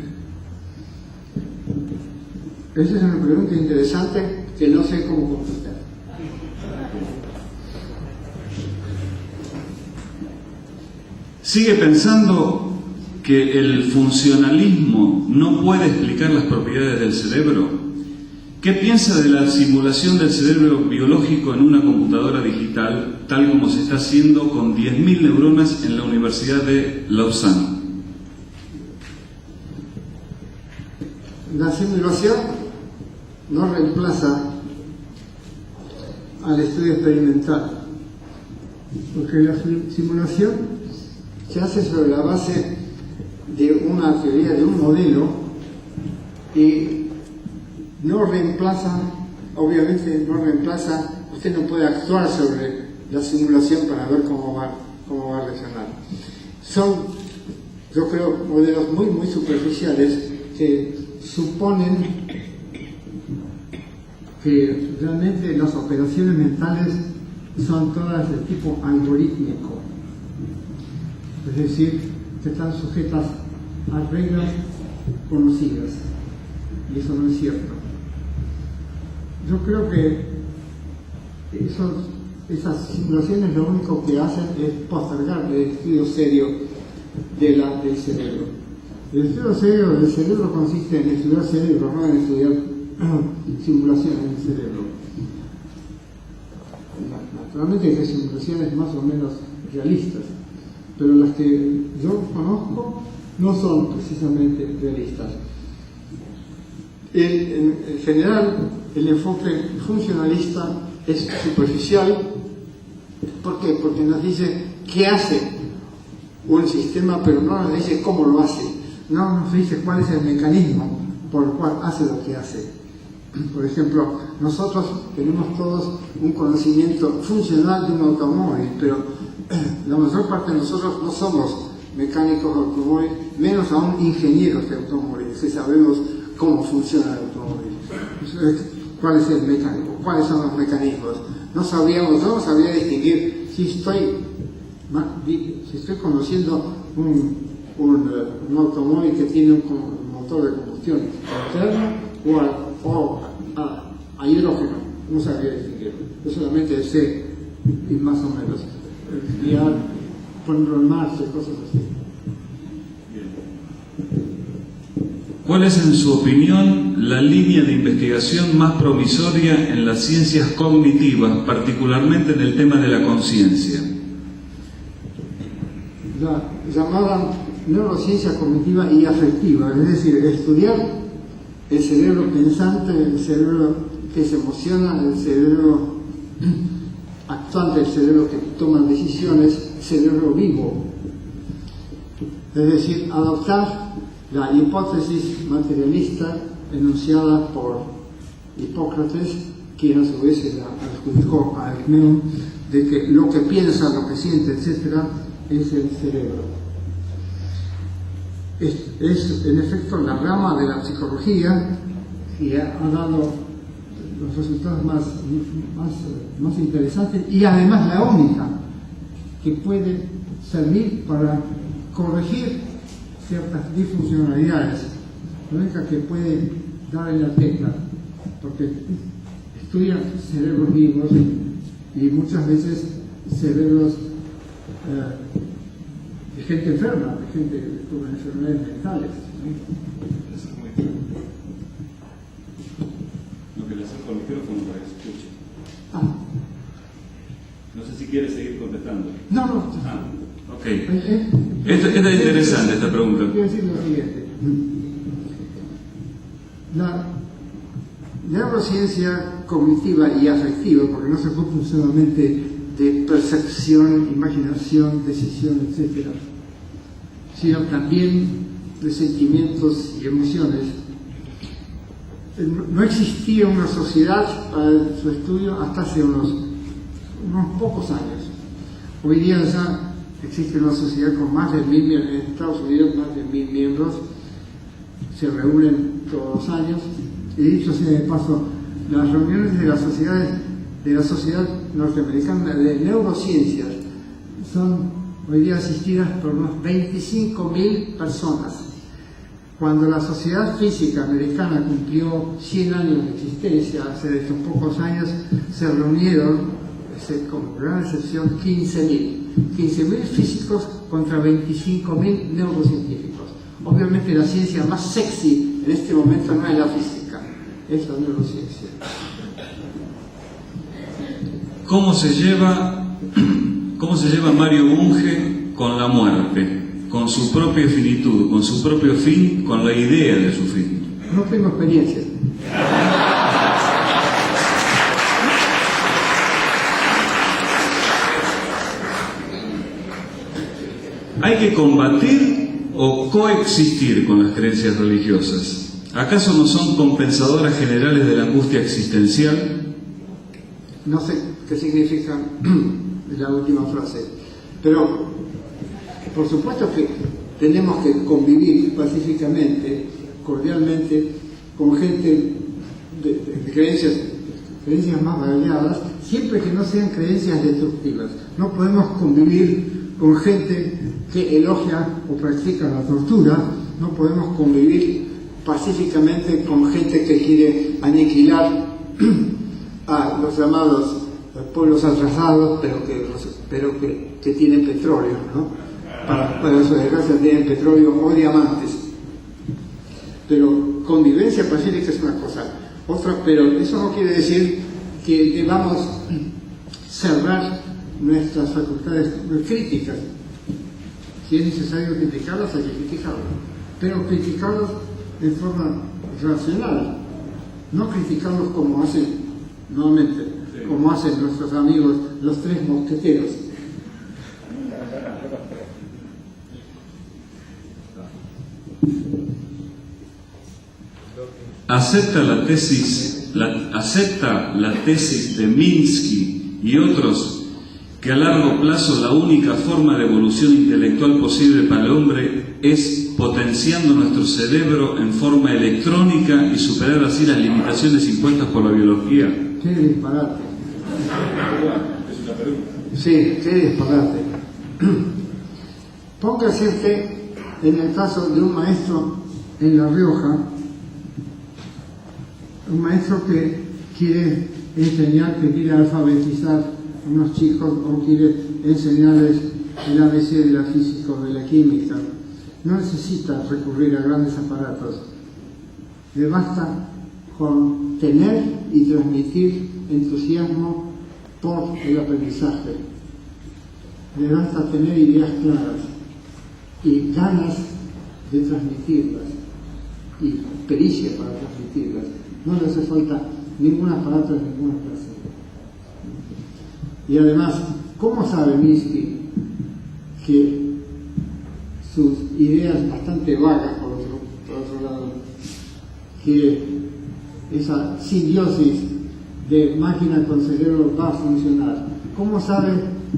C: Esa es una pregunta interesante que no sé cómo contestar.
B: ¿Sigue pensando que el funcionalismo no puede explicar las propiedades del cerebro? ¿Qué piensa de la simulación del cerebro biológico en una computadora digital, tal como se está haciendo con 10.000 neuronas en la Universidad de Lausanne?
C: La simulación no reemplaza al estudio experimental, porque la simulación se hace sobre la base de una teoría, de un modelo, y no reemplaza, obviamente no reemplaza, usted no puede actuar sobre la simulación para ver cómo va a reaccionar. Son, yo creo, modelos muy, muy superficiales que suponen que realmente las operaciones mentales son todas de tipo algorítmico, es decir, que están sujetas a reglas conocidas, y eso no es cierto. Yo creo que esas simulaciones lo único que hacen es postergar el estudio serio del cerebro. El estudio serio del cerebro consiste en estudiar cerebro, no en estudiar simulaciones del cerebro. Naturalmente hay simulaciones más o menos realistas, pero las que yo conozco no son precisamente realistas. En general, el enfoque funcionalista es superficial. ¿Por qué? Porque nos dice qué hace un sistema, pero no nos dice cómo lo hace. No nos dice cuál es el mecanismo por el cual hace lo que hace. Por ejemplo, nosotros tenemos todos un conocimiento funcional de un automóvil, pero la mayor parte de nosotros no somos mecánicos de automóvil, menos aún ingenieros de automóviles, que sabemos cómo funciona el automóvil. ¿Cuál es el mecánico? ¿Cuáles son los mecanismos? Yo no sabía distinguir si estoy conduciendo un automóvil que tiene un motor de combustión interna o a hidrógeno. No sabía distinguirlo. Yo solamente sé, y más o menos, guiar, ponerlo en marcha, cosas así.
B: ¿Cuál es, en su opinión, la línea de investigación más promisoria en las ciencias cognitivas, particularmente en el tema de la conciencia?
C: la llamada neurociencia cognitiva y afectiva, es decir, estudiar el cerebro pensante, el cerebro que se emociona, el cerebro actuante, el cerebro que toma decisiones, el cerebro vivo. Es decir, adoptar la hipótesis materialista enunciada por Hipócrates, quien a su vez se la adjudicó a Ecmeón, de que lo que piensa, lo que siente, etc., es el cerebro. Es en efecto la rama de la psicología que ha dado los resultados más interesantes y además la única que puede servir para corregir ciertas disfuncionalidades, la única que puede dar en la tecla, porque estudia cerebros vivos y muchas veces cerebros de gente enferma, de gente con enfermedades mentales.
B: Lo que le acerco al micrófono para que se escuche.
C: Ah.
B: No sé si quiere seguir contestando.
C: No.
B: Ok. Esta es interesante, esta pregunta.
C: Quiero decir lo siguiente. La neurociencia cognitiva y afectiva, porque no se ocupa solamente de percepción, imaginación, decisión, etc., sino también de sentimientos y emociones. No existía una sociedad para su estudio hasta hace unos pocos años. Hoy día ya existe una sociedad con más de 1000 miembros, en Estados Unidos más de 1000 miembros, se reúnen todos los años, y dicho sea de paso, las reuniones de la Sociedad Norteamericana de Neurociencias son hoy día asistidas por unos 25.000 personas. Cuando la Sociedad Física Americana cumplió 100 años de existencia, hace estos pocos años, se reunieron, como gran excepción, 15.000 físicos contra 25.000 neurocientíficos. Obviamente la ciencia más sexy en este momento no es la física, es la neurociencia.
B: ¿Cómo se lleva Mario Bunge con la muerte, con su propia finitud, con su propio fin, con la idea de su fin?
C: No tengo experiencia.
B: ¿Hay que combatir o coexistir con las creencias religiosas? ¿Acaso no son compensadoras generales de la angustia existencial?
C: No sé qué significa la última frase, pero por supuesto que tenemos que convivir pacíficamente, cordialmente, con gente de creencias más variadas, siempre que no sean creencias destructivas. No podemos convivir con gente que elogia o practica la tortura, no podemos convivir pacíficamente con gente que quiere aniquilar a los llamados pueblos atrasados, pero que tienen petróleo, ¿no? Para su desgracia tienen petróleo o diamantes. Pero convivencia pacífica es una cosa. Otra, pero eso no quiere decir que debamos cerrar nuestras facultades críticas. Si es necesario criticarlas, hay que criticarlas. Pero criticarlas de forma racional, no criticarlos como hacen nuevamente, como hacen nuestros amigos los tres mosqueteros.
B: ¿Acepta la tesis de Minsky y otros que a largo plazo la única forma de evolución intelectual posible para el hombre es potenciando nuestro cerebro en forma electrónica y superar así las limitaciones impuestas por la biología?
C: ¡Qué disparate!
B: Es una pregunta.
C: Sí, qué disparate. Póngase usted en el caso de un maestro en La Rioja, un maestro que quiere enseñar, que quiere alfabetizar a unos chicos o quiere enseñarles el ABC de la física o de la química. No necesita recurrir a grandes aparatos. Le basta con tener y transmitir entusiasmo por el aprendizaje. Le basta tener ideas claras. y ganas de transmitirlas y pericia para transmitirlas. No le hace falta ningún aparato de ninguna clase. Y además, ¿cómo sabe Minsky que sus ideas bastante vagas, por otro lado, que esa simbiosis de máquina con cerebro va a funcionar? ¿Cómo sabe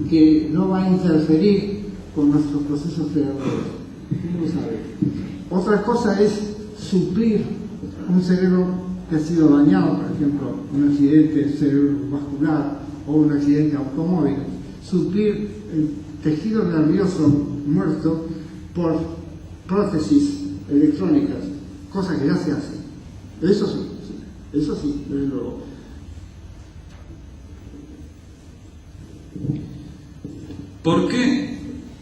C: que no va a interferir con nuestros procesos cerebrales? ¿Cómo sabe? Otra cosa es suplir un cerebro que ha sido dañado, por ejemplo, un accidente cerebrovascular o un accidente automóvil, suplir el tejido nervioso muerto por prótesis electrónicas, cosa que ya se hace. Eso sí, desde luego.
B: ¿Por qué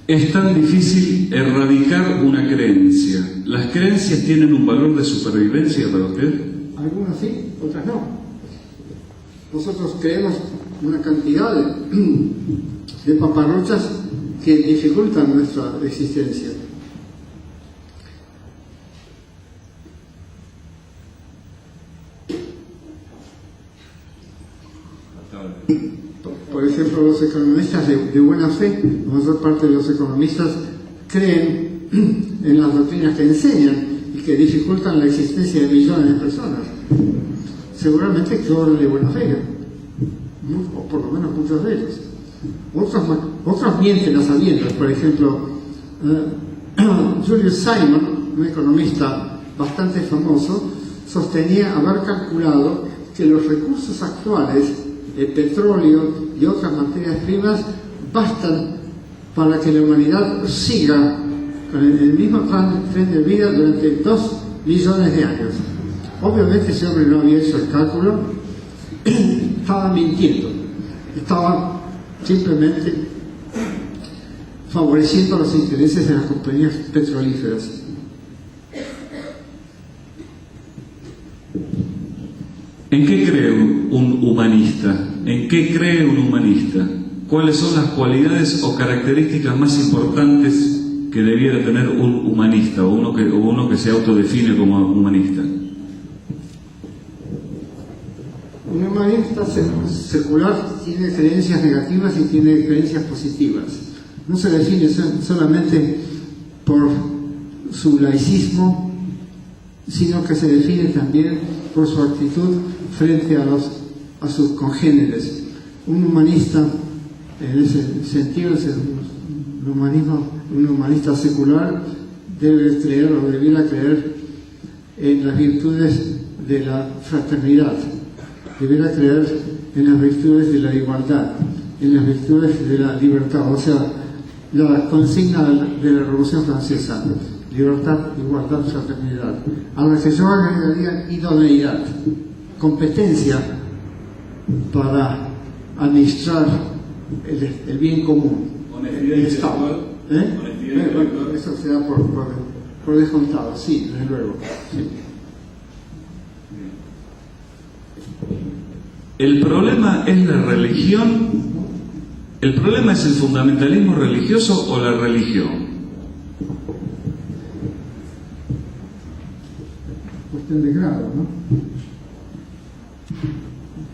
B: es tan difícil erradicar una creencia? ¿Las creencias tienen un valor de supervivencia para usted?
C: Algunas sí, otras no. Nosotros creemos una cantidad de paparruchas que dificultan nuestra existencia. Por ejemplo, los economistas de buena fe, la mayor parte de los economistas creen en las doctrinas que enseñan y que dificultan la existencia de millones de personas. Seguramente que obran de buena fe, o por lo menos muchos de ellos. Otros mienten a sabiendas. Por ejemplo, Julius Simon, un economista bastante famoso, sostenía haber calculado que los recursos actuales, el petróleo y otras materias primas, bastan para que la humanidad siga con el mismo tren de vida durante 2 millones de años. Obviamente ese hombre no había hecho el cálculo, estaba mintiendo, estaba simplemente favoreciendo los intereses de las compañías petrolíferas.
B: ¿En qué cree un humanista? ¿En qué cree un humanista? ¿Cuáles son las cualidades o características más importantes que debiera tener un humanista o uno que se autodefine como humanista?
C: Un humanista secular tiene creencias negativas y tiene creencias positivas. No se define solamente por su laicismo, sino que se define también por su actitud frente a sus congéneres. Un humanista, en ese sentido, es un humanista secular, debe creer o debiera creer en las virtudes de la fraternidad, debiera creer en las virtudes de la igualdad, en las virtudes de la libertad, o sea, la consigna de la Revolución Francesa: libertad, igualdad, fraternidad, a la que yo agregaría idoneidad, competencia para administrar el bien común, el Estado. Eso se da por descontado, sí, desde luego. Sí.
B: El problema es la religión. ¿El problema es el fundamentalismo religioso o la religión?
C: Cuestión de grado, ¿no?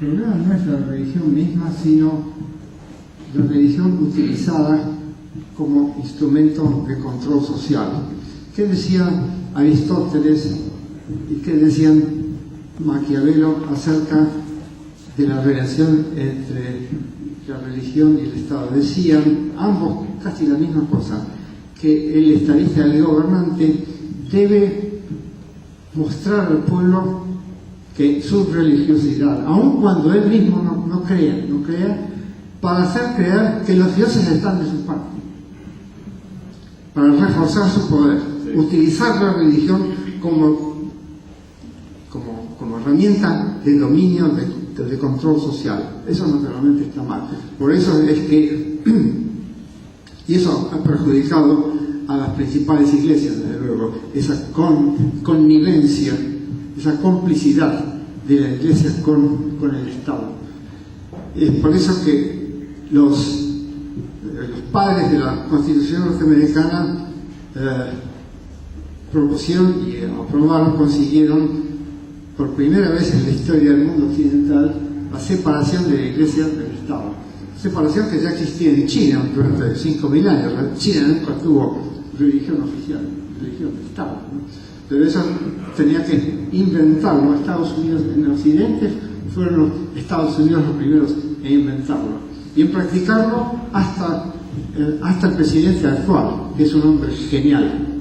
C: El problema no es la religión misma, sino la religión utilizada como instrumento de control social. ¿Qué decía Aristóteles y qué decían Maquiavelo acerca de la relación entre la religión y el Estado? Decían ambos casi la misma cosa, que el estadista, el gobernante, debe mostrar al pueblo que su religiosidad, aun cuando él mismo no crea, para hacer creer que los dioses están de su parte, para reforzar su poder, utilizar la religión como herramienta de dominio, de control social. Eso naturalmente está mal. Por eso es que, y eso ha perjudicado a las principales iglesias, desde luego, esa connivencia, esa complicidad de la iglesia con el Estado. Es por eso que los padres de la Constitución norteamericana propusieron y aprobaron, consiguieron por primera vez en la historia del mundo occidental la separación de la Iglesia del Estado. Separación que ya existía en China durante 5.000 años. China nunca tuvo religión oficial, religión de Estado, ¿no? Pero eso tenía que inventarlo. Estados Unidos en Occidente fueron los Estados Unidos los primeros en inventarlo y en practicarlo hasta el presidente actual, que es un hombre genial.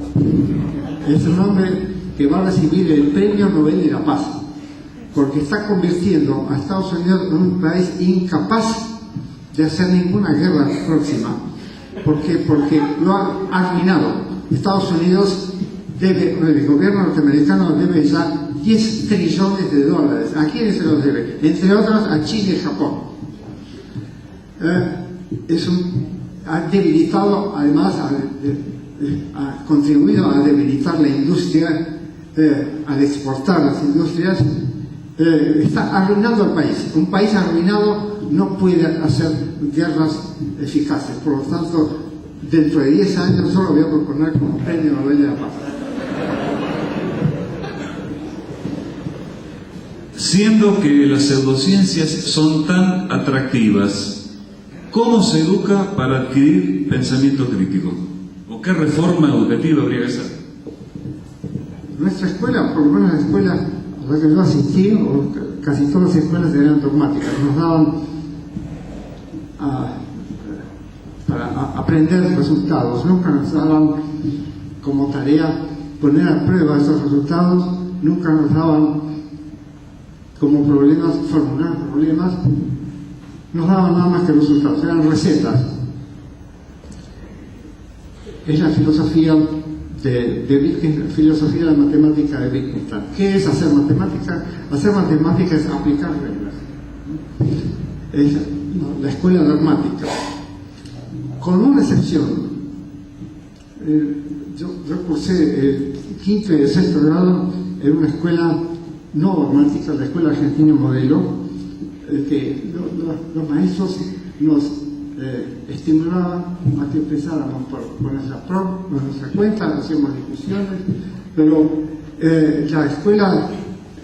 C: Es un hombre que va a recibir el Premio Nobel de la Paz, porque está convirtiendo a Estados Unidos en un país incapaz de hacer ninguna guerra próxima. ¿Por qué? Porque lo ha arruinado. Estados Unidos debe, el gobierno norteamericano debe ya 10 trillones de dólares. ¿A quiénes se los debe? Entre otros a Chile y Japón. Ha debilitado, además, ha contribuido a debilitar la industria, al exportar las industrias. Está arruinando al país. Un país arruinado no puede hacer guerras eficaces. Por lo tanto, dentro de 10 años yo lo voy a proponer como Premio Nobel de la Paz.
B: Siendo que las pseudociencias son tan atractivas, ¿cómo se educa para adquirir pensamiento crítico? ¿O qué reforma educativa habría que hacer?
C: Nuestra escuela, por lo menos la escuela a la que yo asistí, o casi todas las escuelas eran dogmáticas, nos daban para aprender resultados, nunca nos daban como tarea poner a prueba esos resultados, nunca nos daban como problemas, formular problemas, nos daban nada más que resultados, eran recetas. Es la filosofía de Wittgenstein, filosofía de la matemática de Wittgenstein. ¿Qué es hacer matemática? Hacer matemática es aplicar reglas. Es la escuela dogmática. Con una excepción. Yo cursé el quinto y el sexto grado en una escuela no dogmática, la escuela argentina modelo, que los maestros nos estimulaban a que empezáramos por nuestra cuenta, hacíamos discusiones, pero la escuela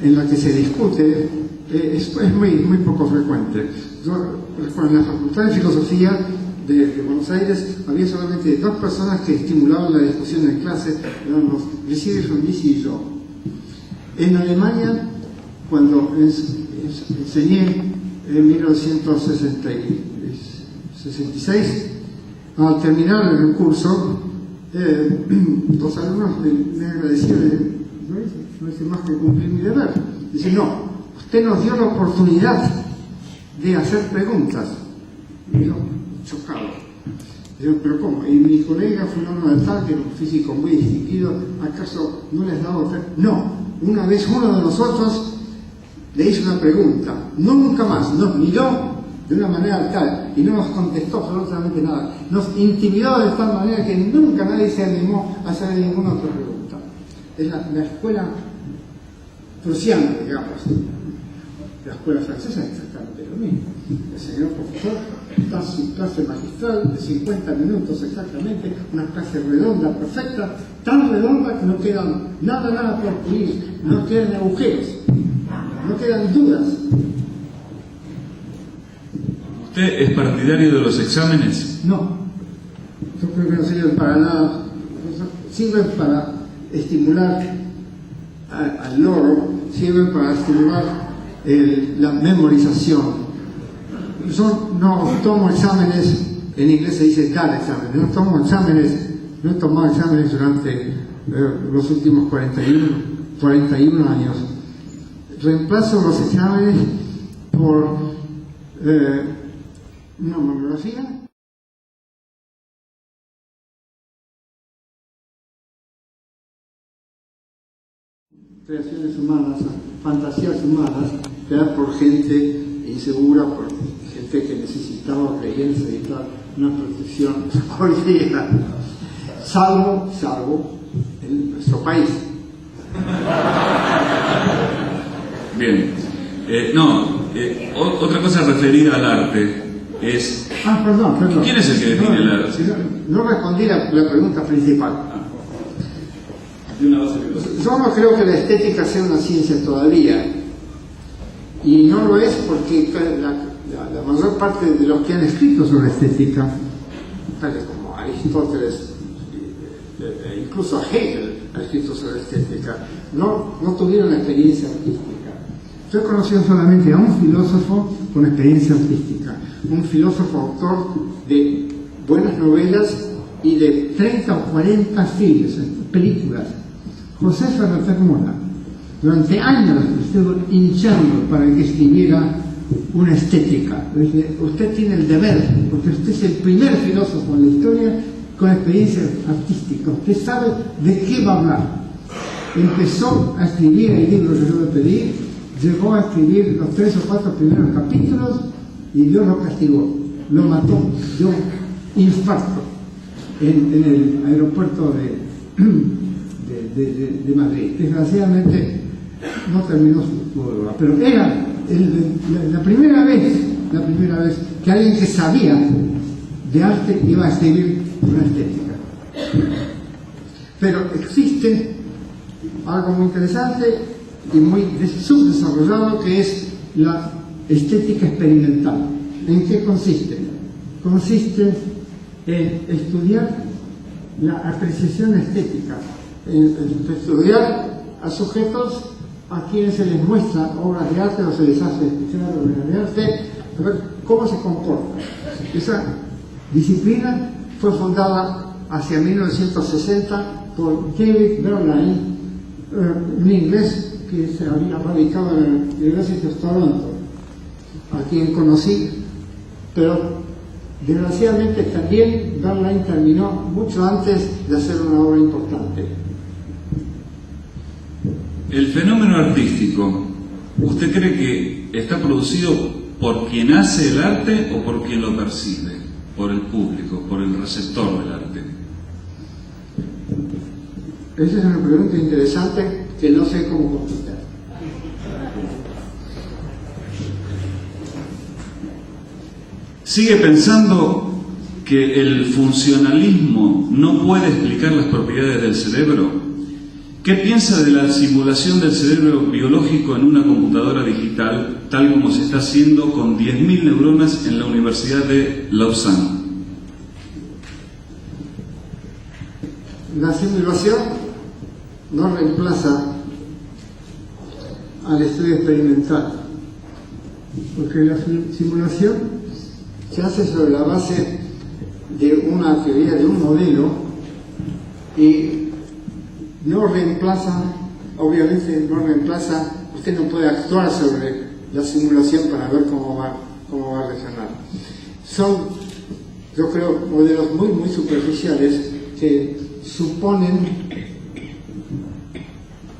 C: en la que se discute es muy poco frecuente. En la Facultad de Filosofía de Buenos Aires había solamente 2 personas que estimulaban la discusión en clase, eran los Luigi Frondizi y yo. En Alemania, cuando enseñé en 1966, al terminar el curso, los alumnos me agradecieron, no hice más que cumplir mi deber. Dice, no, usted nos dio la oportunidad de hacer preguntas. Y yo, chocado. Digo, pero ¿cómo? Y mi colega fulano de tal, que era un físico muy distinguido, ¿acaso no les daba usted? No, una vez uno de nosotros le hizo una pregunta, nunca más, nos miró de una manera tal y no nos contestó absolutamente nada, nos intimidó de tal manera que nunca nadie se animó a hacer ninguna otra pregunta. Es la escuela prusiana, digamos. La escuela francesa es exactamente lo mismo. El señor profesor da su clase magistral de 50 minutos exactamente, una clase redonda, perfecta, tan redonda que no quedan nada por pulir, no quedan agujeros, no quedan dudas.
B: ¿Usted es partidario de los exámenes?
C: No, yo creo que no sirven para nada, sirven para estimular al loro, sirven para estimular la memorización. Yo no tomo exámenes, en inglés se dice dar exámenes, no he tomado exámenes durante los últimos 41 años. Reemplazo los exámenes por una monografía. Creaciones humanas, fantasías humanas, creadas por gente insegura, por gente que necesitaba, creía necesitar una protección hoy día, salvo en nuestro país.
B: Bien. Otra cosa referida al arte es...
C: Perdón.
B: ¿Quién es el que define el arte?
C: No respondí la pregunta principal.
B: de una base filosófica.
C: Yo no creo que la estética sea una ciencia todavía, y no lo es porque la mayor parte de los que han escrito sobre estética, tales como Aristóteles, incluso Hegel ha escrito sobre estética, no tuvieron experiencia artística. Yo he conocido solamente a un filósofo con experiencia artística, un filósofo autor de buenas novelas y de 30 o 40 filmes, películas, José Ferrer Mola. Durante años estuvo hinchando para que escribiera una estética. Usted tiene el deber, porque usted es el primer filósofo en la historia con experiencia artística. Usted sabe de qué va a hablar. Empezó a escribir el libro que yo le pedí, llegó a escribir los 3 o 4 primeros capítulos y Dios lo castigó, lo mató, dio infarto en el aeropuerto de Madrid. Desgraciadamente no terminó su obra, pero era la primera vez que alguien que sabía de arte iba a escribir una estética. Pero existe algo muy interesante y muy subdesarrollado, que es la estética experimental. ¿En qué consiste? Consiste en estudiar la apreciación estética, en estudiar a sujetos a quienes se les muestra obras de arte o se les hace escuchar obras de arte, a ver cómo se comporta. Esa disciplina fue fundada hacia 1960 por David Berline, un inglés que se había radicado en la University of Toronto, a quien conocí, pero desgraciadamente también Berline terminó mucho antes de hacer una obra importante.
B: El fenómeno artístico, ¿usted cree que está producido por quien hace el arte o por quien lo percibe? Por el público, por el receptor del arte.
C: Esa es una pregunta interesante que no sé cómo contestar.
B: ¿Sigue pensando que el funcionalismo no puede explicar las propiedades del cerebro? ¿Qué piensa de la simulación del cerebro biológico en una computadora digital, tal como se está haciendo con 10.000 neuronas en la Universidad de Lausanne?
C: La simulación no reemplaza al estudio experimental, porque la simulación se hace sobre la base de una teoría, de un modelo, y no reemplaza, obviamente no reemplaza, usted no puede actuar sobre la simulación para ver cómo va a reaccionar. Son, yo creo, modelos muy, muy superficiales que suponen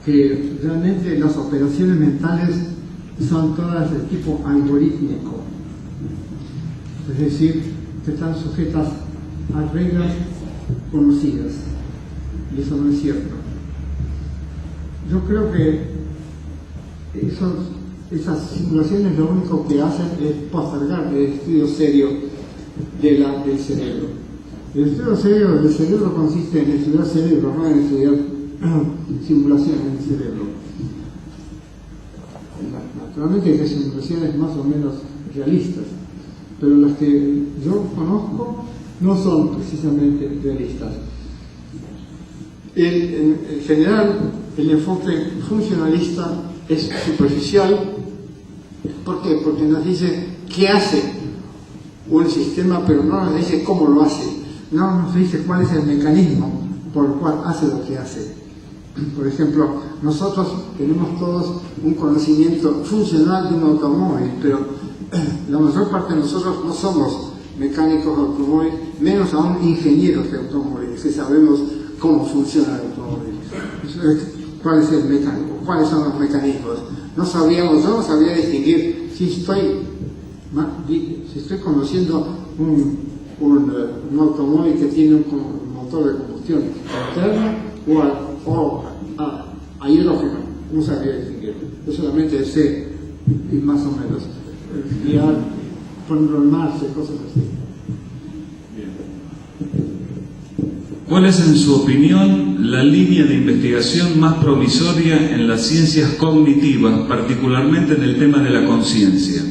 C: que realmente las operaciones mentales son todas de tipo algorítmico, es decir, que están sujetas a reglas conocidas, y eso no es cierto. Yo creo que esas simulaciones lo único que hacen es postergar el estudio serio del cerebro. El estudio serio del cerebro consiste en estudiar cerebro, no en estudiar simulaciones del cerebro. Naturalmente hay simulaciones más o menos realistas, pero las que yo conozco no son precisamente realistas. En general, el enfoque funcionalista es superficial. ¿Por qué? Porque nos dice qué hace un sistema, pero no nos dice cómo lo hace. No nos dice cuál es el mecanismo por el cual hace lo que hace. Por ejemplo, nosotros tenemos todos un conocimiento funcional de un automóvil, pero la mayor parte de nosotros no somos mecánicos de automóvil, menos aún ingenieros de automóviles, que sabemos cómo funciona el automóvil. ¿Cuál es el mecanismo? ¿Cuáles son los mecanismos? Yo no sabía distinguir si estoy conduciendo un automóvil que tiene un motor de combustión interna o a hidrógeno. No sabía distinguir. Yo solamente sé, y más o menos, guiar, ponerlo en marcha, cosas así.
B: ¿Cuál es, en su opinión, la línea de investigación más promisoria en las ciencias cognitivas, particularmente en el tema de la conciencia?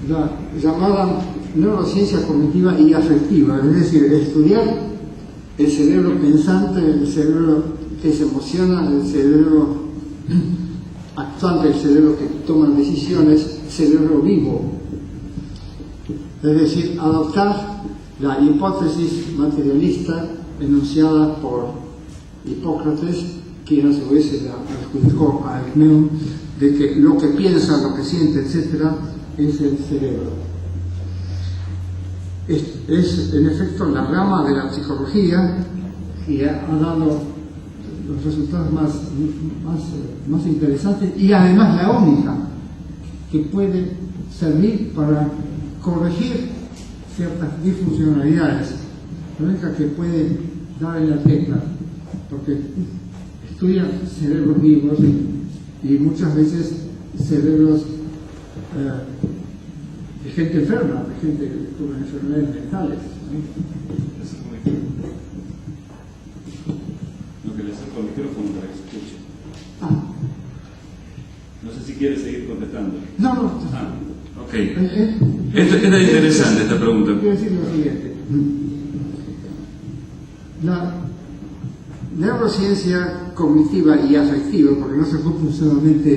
C: La llamada neurociencia cognitiva y afectiva, es decir, estudiar el cerebro pensante, el cerebro que se emociona, el cerebro actuante, el cerebro que toma decisiones, el cerebro vivo. Es decir, adoptar la hipótesis materialista enunciada por Hipócrates, quien a su vez se la adjudicó a Euclides, de que lo que piensa, lo que siente, etc., es el cerebro. Es en efecto la rama de la psicología que ha dado los resultados más interesantes y además la única que puede servir para corregir ciertas disfuncionalidades, la única que puede dar en la tecla, porque estudia cerebros vivos y muchas veces cerebros de gente enferma, de gente con enfermedades mentales.
B: Lo que le acerco al micrófono para que se escuche.
C: Ah.
B: No sé si quiere seguir contestando.
C: No.
B: Ok. Esta es interesante, esta pregunta.
C: Quiero decir lo siguiente. La neurociencia cognitiva y afectiva, porque no se ocupa solamente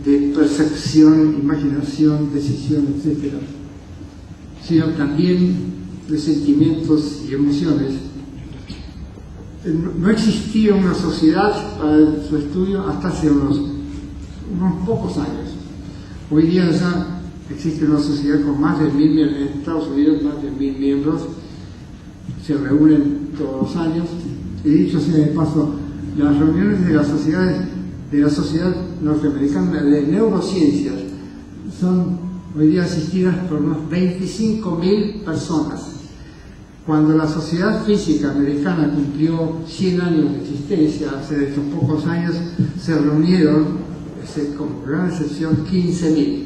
C: de percepción, imaginación, decisión, etc., sino también de sentimientos y emociones. No existía una sociedad para su estudio hasta hace unos pocos años. Hoy día ya existe una sociedad con más de 1000 miembros, en Estados Unidos más de 1000 miembros, se reúnen todos los años, y dicho sea de paso, las reuniones de la Sociedad Norteamericana de Neurociencias son hoy día asistidas por unos 25.000 personas. Cuando la Sociedad Física Americana cumplió 100 años de existencia, hace estos pocos años, se reunieron, como gran excepción, 15.000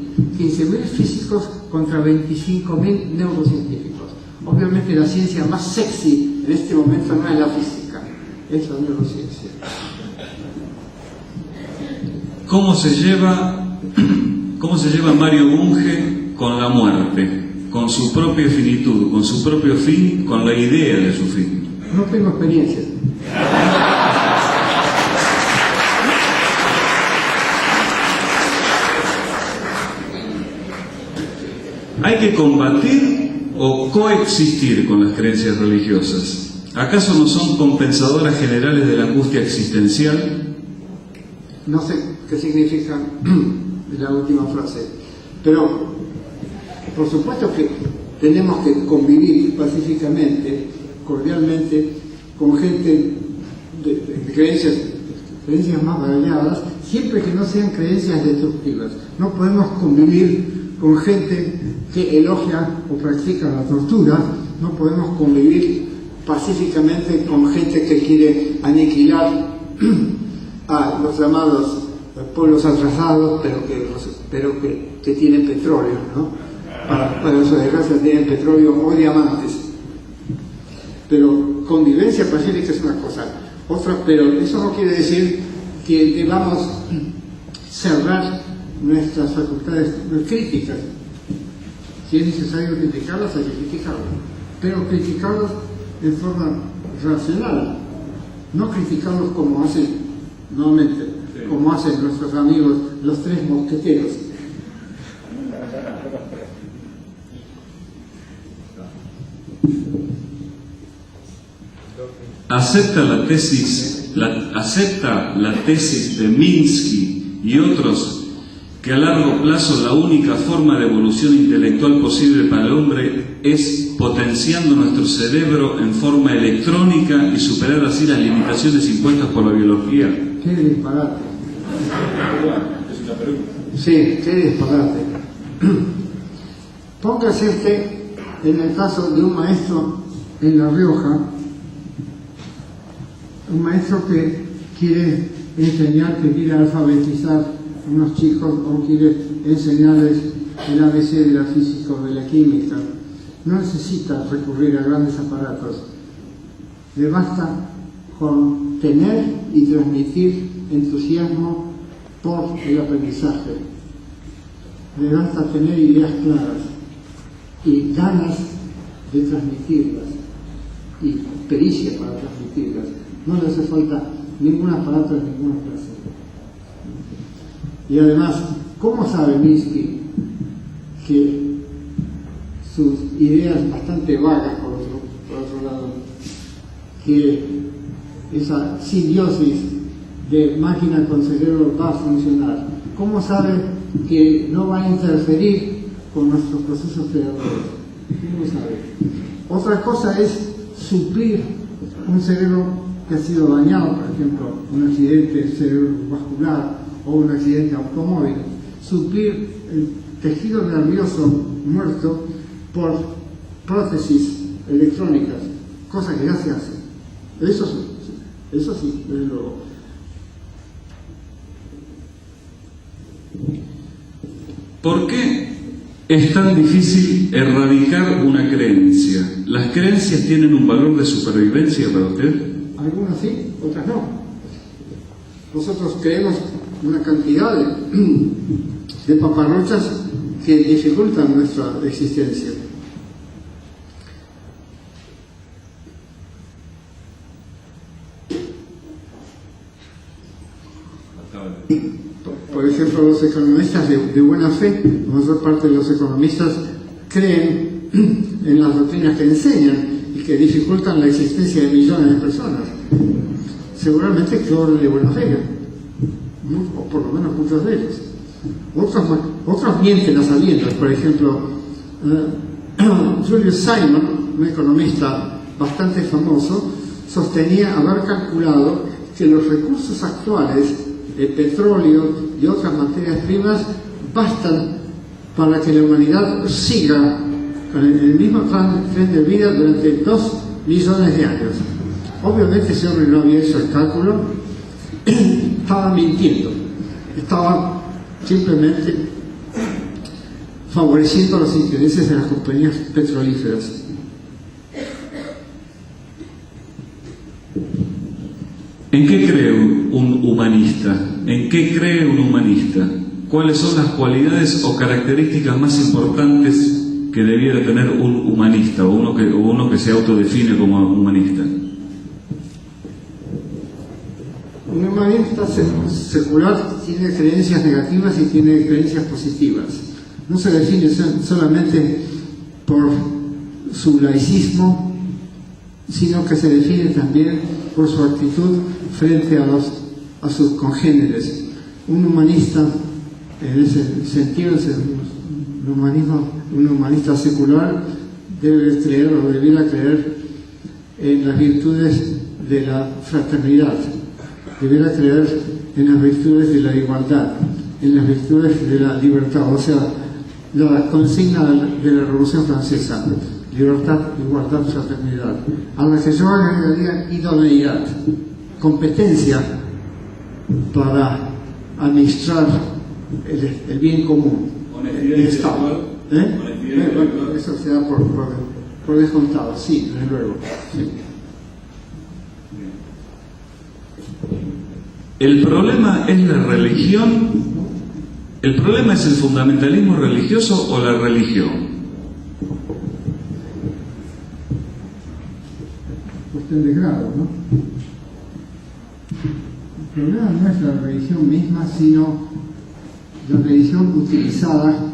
C: físicos contra 25.000 neurocientíficos. Obviamente la ciencia más sexy en este momento no es la física, es la neurociencia.
B: ¿Cómo se lleva Mario Bunge con la muerte, con su propia finitud, con su propio fin, con la idea de su fin?
C: No tengo experiencia.
B: ¿Hay que combatir o coexistir con las creencias religiosas? ¿Acaso no son compensadoras generales de la angustia existencial?
C: No sé qué significa la última frase, pero por supuesto que tenemos que convivir pacíficamente, cordialmente, con gente de creencias más variadas, siempre que no sean creencias destructivas. No podemos convivir con gente que elogia o practica la tortura, no podemos convivir pacíficamente con gente que quiere aniquilar a los llamados pueblos atrasados, pero que tienen petróleo, ¿no? Para su desgracia tienen petróleo o diamantes. Pero convivencia pacífica es una cosa. Otra, pero eso no quiere decir que debamos cerrar nuestras facultades críticas. Si es necesario criticarlas, hay que criticarlas. Pero criticarlas de forma racional. No criticarlos como hacen, nuevamente, como hacen nuestros amigos los tres mosqueteros.
B: ¿Acepta la tesis de Minsky y otros que a largo plazo la única forma de evolución intelectual posible para el hombre es potenciando nuestro cerebro en forma electrónica y superar así las limitaciones impuestas por la biología?
C: ¡Qué disparate!
B: Es una pregunta.
C: Sí, qué disparate. Póngase usted en el caso de un maestro en La Rioja, un maestro que quiere enseñar, que quiere alfabetizar a unos chicos o quiere enseñarles el ABC de la física o de la química. No necesita recurrir a grandes aparatos. le basta con tener y transmitir entusiasmo por el aprendizaje. Le basta tener ideas claras y ganas de transmitirlas y pericia para transmitirlas. No le hace falta ningún aparato de ninguna clase. Y además, ¿cómo sabe Minsky que sus ideas bastante vagas, por otro lado, que esa simbiosis de máquina con cerebro va a funcionar? ¿Cómo sabe que no va a interferir con nuestros procesos creadores? ¿Cómo sabe? Otra cosa es suplir un cerebro que ha sido dañado, por ejemplo, un accidente cerebrovascular o un accidente automóvil, suplir el tejido nervioso muerto por prótesis electrónicas, cosa que ya se hace. Eso sí, desde luego.
B: ¿Por qué es tan difícil erradicar una creencia? ¿Las creencias tienen un valor de supervivencia para usted?
C: Algunas sí, otras no. Nosotros creemos una cantidad de paparruchas que dificultan nuestra existencia. Por ejemplo, los economistas de buena fe, la mayor parte de los economistas creen en las doctrinas que enseñan y que dificultan la existencia de millones de personas. Seguramente que obran de buena fe, o por lo menos muchos de ellos. Otros mienten a sabiendas. Por ejemplo, Julius Simon, un economista bastante famoso, sostenía haber calculado que los recursos actuales, el petróleo y otras materias primas, bastan para que la humanidad siga con el mismo tren de vida durante 2 millones de años. Obviamente ese hombre no había hecho el cálculo, estaba mintiendo, estaba simplemente favoreciendo los intereses de las compañías petrolíferas.
B: ¿En qué cree un humanista? ¿En qué cree un humanista? ¿Cuáles son las cualidades o características más importantes que debiera tener un humanista o uno que se autodefine como humanista?
C: Un humanista secular tiene creencias negativas y tiene creencias positivas. No se define solamente por su laicismo, sino que se define también por su actitud frente a sus congéneres. Un humanista, en ese sentido, un humanista secular debe creer o debiera creer en las virtudes de la fraternidad, debiera creer en las virtudes de la igualdad, en las virtudes de la libertad, o sea, la consigna de la Revolución Francesa: libertad, igualdad, fraternidad, a la que yo agregaría idoneidad, competencia para administrar el bien común, el Estado. Bueno, eso se da por descontado, sí, desde luego. Sí.
B: El problema es la religión. ¿El problema es el fundamentalismo religioso o la religión?
C: Cuestión de grado, ¿no? El problema no es la religión misma, sino la religión utilizada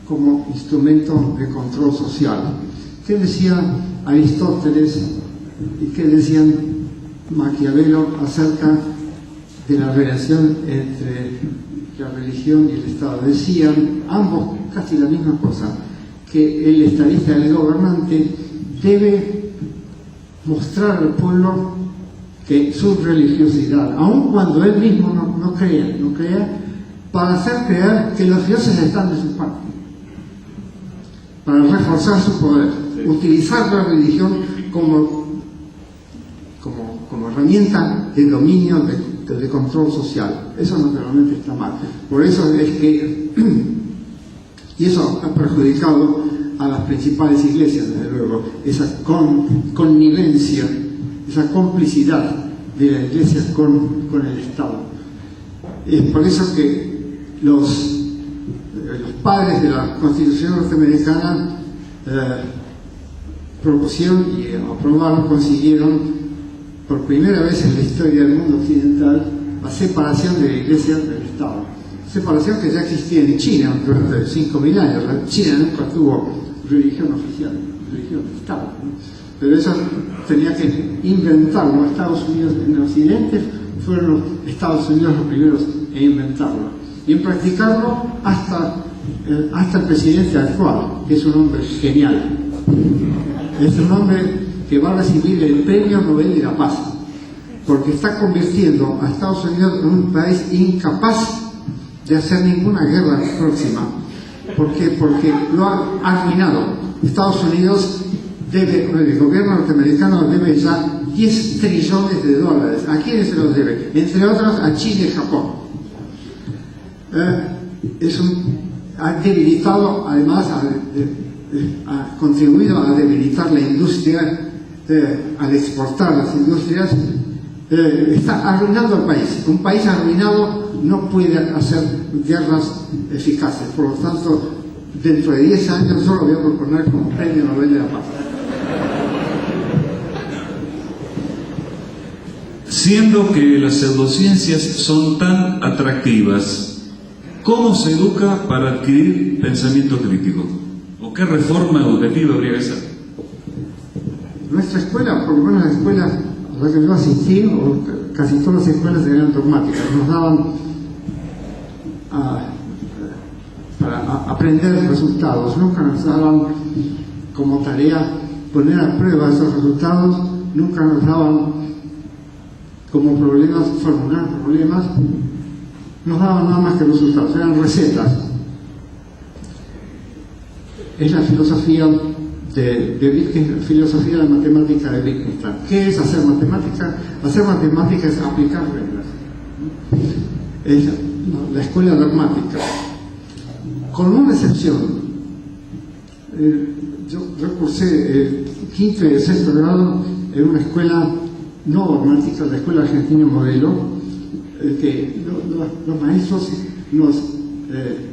C: como instrumento de control social. ¿Qué decía Aristóteles y qué decían Maquiavelo acerca de la relación entre la religión y el Estado? Decían ambos casi la misma cosa, que el estadista, el gobernante, debe mostrar al pueblo que su religiosidad, aun cuando él mismo no crea, para hacer creer que los dioses están de su parte, para reforzar su poder, utilizar la religión como herramienta de dominio, de control social. Eso naturalmente está mal. Por eso es que, y eso ha perjudicado a las principales iglesias, desde luego, esa connivencia, esa complicidad de la Iglesia con el Estado. Es por eso que los padres de la Constitución norteamericana propusieron y aprobaron, consiguieron por primera vez en la historia del mundo occidental la separación de la Iglesia del Estado. Separación que ya existía en China durante 5.000 años. China nunca tuvo religión oficial, religión de Estado, ¿no? Pero eso tenía que inventarlo. Estados Unidos en Occidente fueron los Estados Unidos los primeros en inventarlo y en practicarlo hasta el presidente actual, que es un hombre genial. Es un hombre que va a recibir el Premio Nobel de la Paz, porque está convirtiendo a Estados Unidos en un país incapaz de hacer ninguna guerra próxima. ¿Por qué? Porque lo ha arruinado. Estados Unidos debe, el gobierno norteamericano debe ya 10 trillones de dólares. ¿A quiénes se los debe? Entre otros a China y Japón. Ha debilitado, además, ha contribuido a debilitar la industria, al exportar las industrias. Está arruinando al país. Un país arruinado no puede hacer guerras eficaces. Por lo tanto, dentro de 10 años yo lo voy a proponer como Premio Nobel de la Paz.
B: Siendo que las pseudociencias son tan atractivas, ¿cómo se educa para adquirir pensamiento crítico? ¿O qué reforma educativa habría que hacer?
C: Nuestra escuela, por lo menos la escuela a la que yo asistí, o casi todas las escuelas eran dogmáticas, nos daban para aprender resultados, nunca nos daban como tarea poner a prueba esos resultados, nunca nos daban como problemas, formular problemas, nos daban nada más que resultados, eran recetas. Es la filosofía de Wittgenstein, filosofía de la matemática de Wittgenstein. ¿Qué es hacer matemática? Hacer matemática es aplicar reglas. Es la escuela dogmática. Con una excepción. Yo cursé quinto y sexto grado en una escuela no dogmática, la Escuela Argentina Modelo, que los maestros nos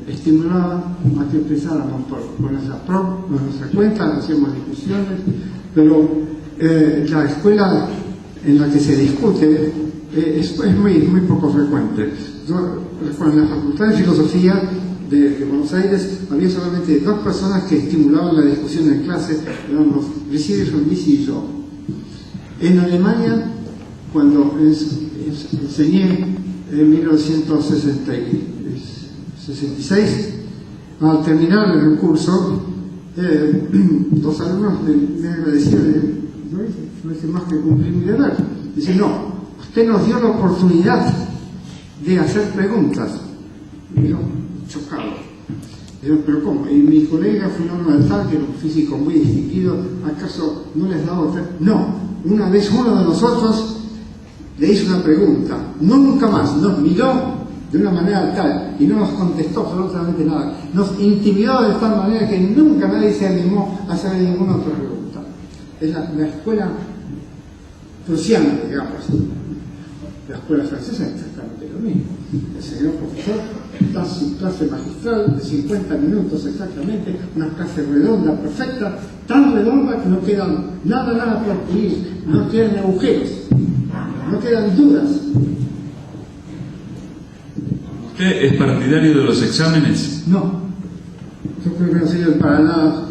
C: estimulaban a que empezáramos por nuestra cuenta, hacíamos discusiones, pero la escuela en la que se discute es muy poco frecuente. Yo recuerdo en la Facultad de Filosofía de Buenos Aires había solamente 2 personas que estimulaban la discusión en clase, éramos Lucy y yo. En Alemania, cuando enseñé en 1966, al terminar el curso, los alumnos me agradecieron, no hice más que cumplir mi deber. Dicen, no, usted nos dio la oportunidad de hacer preguntas. Y yo, chocado. Digo, pero ¿cómo? Y mi colega fulano de tal, que era un físico muy distinguido, ¿acaso no les daba usted? No, una vez uno de nosotros le hizo una pregunta, nunca más, nos miró de una manera tal y no nos contestó absolutamente nada, nos intimidó de tal manera que nunca nadie se animó a hacer ninguna otra pregunta. Es la escuela prusiana, digamos. La escuela francesa es exactamente lo mismo. El señor profesor da su clase magistral de 50 minutos exactamente, una clase redonda, perfecta, tan redonda que no quedan nada por pulir, no quedan agujeros, no quedan dudas.
B: ¿Usted es partidario de los exámenes?
C: No, yo creo que no sirven para nada,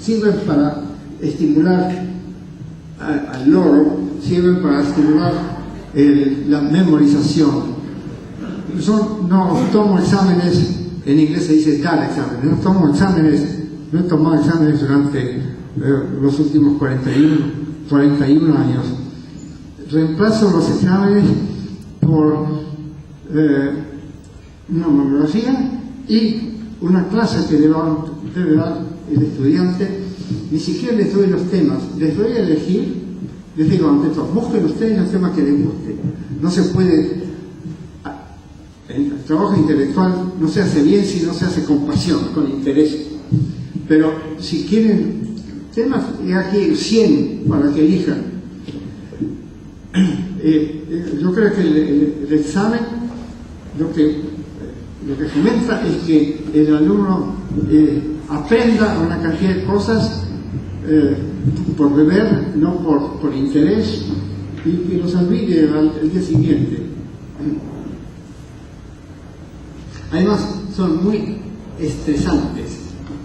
C: sirven para estimular al loro, sirven para estimular la memorización. Yo no tomo exámenes, en inglés se dice dar exámenes, no he tomado exámenes durante los últimos 41 años. Reemplazo los exámenes por una monografía y una clase que debe dar el estudiante. Ni siquiera les doy los temas, les doy a elegir, les digo ante todo, busquen ustedes los temas que les gusten. No se puede, el trabajo intelectual no se hace bien si no se hace con pasión, con interés. Pero si quieren temas, hay aquí 100 para que elijan. Yo creo que el examen lo que fomenta es que el alumno aprenda una cantidad de cosas por deber, no por interés, y que los olvide el día siguiente. Además, son muy estresantes,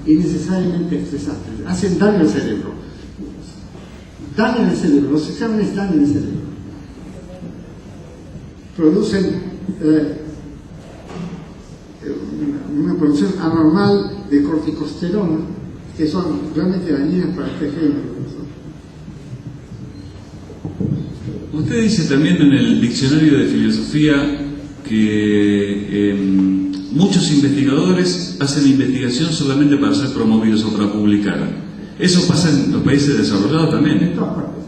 C: innecesariamente estresantes, hacen daño al cerebro. Dañan el cerebro, los exámenes dañan el cerebro. Producen una producción anormal de corticosterona, que son realmente dañinas para el tejido nervioso.
B: Usted dice también en el diccionario de filosofía que muchos investigadores hacen investigación solamente para ser promovidos o para publicar. ¿Eso pasa en los países desarrollados también?
C: En todas partes.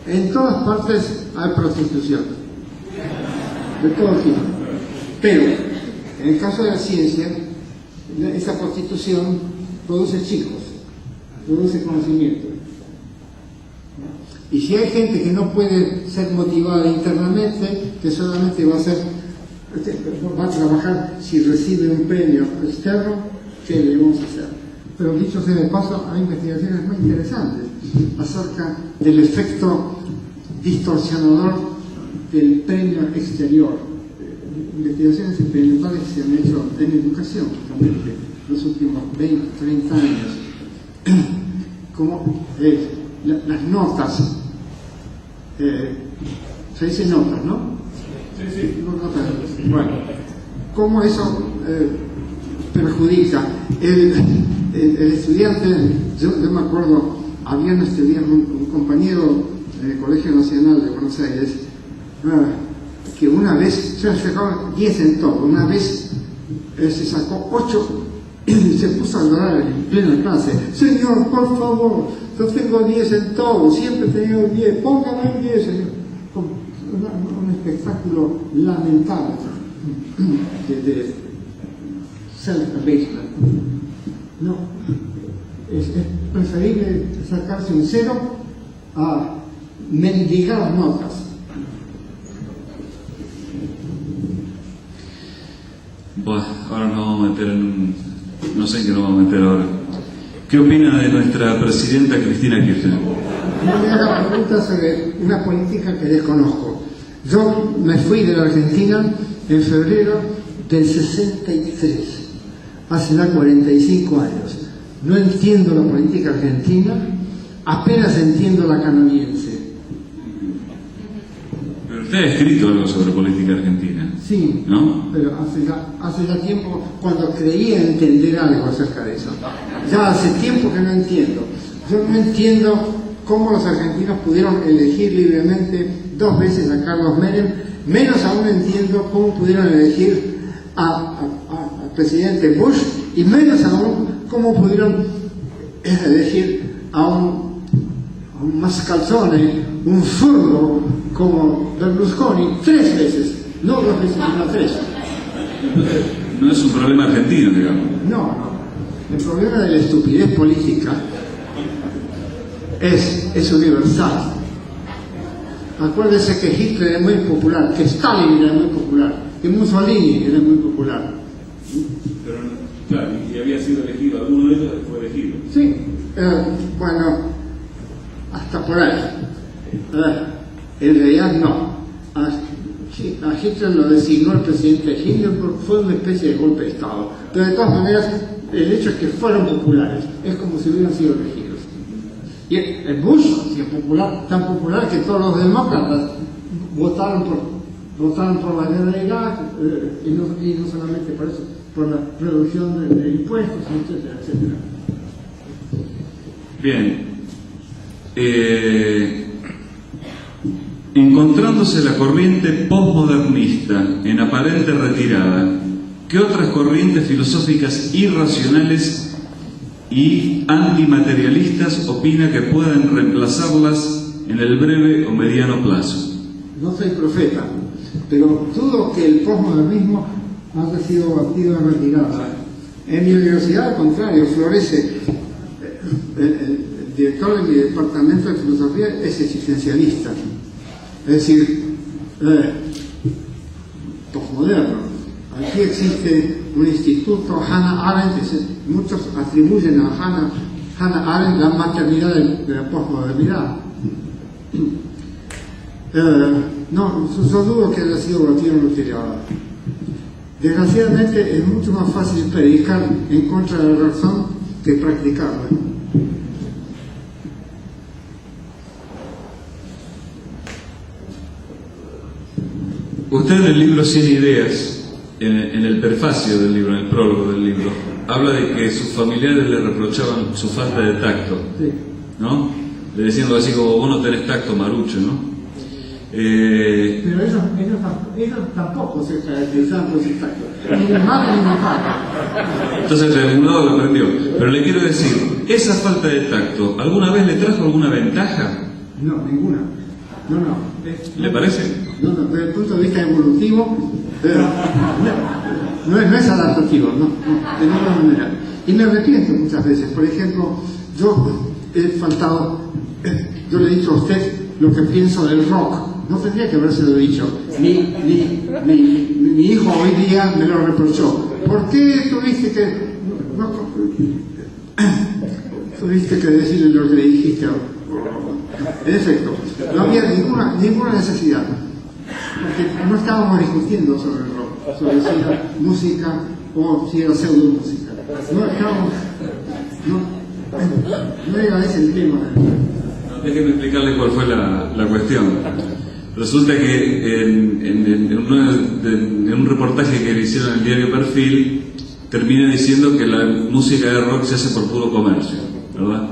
C: En todas partes hay prostitución. De todo tipo. Pero, en el caso de la ciencia, esa prostitución produce chicos, produce conocimiento. Y si hay gente que no puede ser motivada internamente, que solamente va a trabajar si recibe un premio externo, ¿qué le vamos a hacer? Pero dicho sea de paso, hay investigaciones muy interesantes acerca del efecto distorsionador del premio exterior. Investigaciones experimentales que se han hecho en educación, justamente, los últimos 20, 30 años. Como las notas, se dice notas, ¿no? Sí. Notas. Bueno, cómo eso perjudica. El estudiante, yo me acuerdo, había un compañero en el Colegio Nacional de Buenos Aires, que una vez se sacó 10 en todo, una vez se sacó 8 y se puso a llorar en plena clase. Señor, por favor, yo tengo 10 en todo, siempre he tenido 10, póngame un 10, señor. Un espectáculo lamentable de self-abasement. No, es preferible sacarse un 0 a mendigar notas.
B: Bueno, ahora nos vamos a meter no sé en qué nos vamos a meter ahora. ¿Qué opina de nuestra presidenta Cristina Kirchner?
C: No me haga preguntas sobre una política que desconozco. Yo me fui de la Argentina en febrero del 63, hace ya 45 años. No entiendo la política argentina, apenas entiendo la canadiense.
B: Pero usted ha escrito algo sobre política argentina.
C: Sí,
B: ¿no?
C: Pero hace ya tiempo, cuando creía entender algo acerca de eso. Ya hace tiempo que no entiendo. Yo no entiendo cómo los argentinos pudieron elegir libremente 2 veces a Carlos Menem, menos aún entiendo cómo pudieron elegir al presidente Bush, y menos aún cómo pudieron elegir a un mascalzone, un furbo como Berlusconi 3 veces. No 2 veces, sino 3.
B: No es un problema argentino, digamos.
C: No. El problema de la estupidez política es universal. Acuérdese que Hitler era muy popular, que Stalin era muy popular, que Mussolini era muy popular.
B: Pero, claro, y había sido elegido, alguno de ellos fue elegido.
C: Sí, bueno, hasta por ahí. En realidad no. A Hitler lo designó el presidente Hindenburg, fue una especie de golpe de Estado. Pero de todas maneras, el hecho es que fueron populares, es como si hubieran sido elegidos. Y el Bush, si es popular, tan popular que todos los demócratas votaron por la guerra de Irak, y no solamente por eso, por la reducción de impuestos, etcétera, etcétera.
B: Bien. Encontrándose la corriente postmodernista en aparente retirada, ¿qué otras corrientes filosóficas irracionales y antimaterialistas opina que pueden reemplazarlas en el breve o mediano plazo?
C: No soy profeta, pero dudo que el postmodernismo haya sido batido en retirada. En mi universidad, al contrario, florece. El director de mi departamento de filosofía es existencialista, es decir, posmoderno. Aquí existe un instituto, Hannah Arendt, muchos atribuyen a Hannah Arendt la maternidad de la posmodernidad. No, yo dudo que haya sido batido en ulterior. Desgraciadamente es mucho más fácil predicar en contra de la razón que practicarla.
B: Usted en el libro 100 ideas, en el prefacio del libro, en el prólogo del libro, habla de que sus familiares le reprochaban su falta de tacto,
C: Sí.
B: ¿no? Le decían algo así como, vos no tenés tacto, marucho, ¿no?
C: Pero ellos tampoco se caracterizaban por su tacto, ni mi madre ni mi padre.
B: Entonces de algún lado lo aprendió. Pero le quiero decir, esa falta de tacto, ¿alguna vez le trajo alguna ventaja?
C: No, ninguna. No.
B: ¿Le parece?
C: No, desde el punto de vista evolutivo, no es adaptativo, no, de ninguna manera. Y me arrepiento muchas veces. Por ejemplo, yo he faltado, yo le he dicho a usted lo que pienso del rock. No tendría que habérselo dicho. Mi hijo hoy día me lo reprochó. ¿Por qué tuviste que decirle lo que le dijiste? En efecto, no había ninguna necesidad, porque no estábamos discutiendo sobre el rock, sobre si era música o si era pseudo-música. No era ese el tema.
B: Déjeme explicarle cuál fue la cuestión. Resulta que en un reportaje que le hicieron en el diario Perfil, termina diciendo que la música de rock se hace por puro comercio, ¿verdad?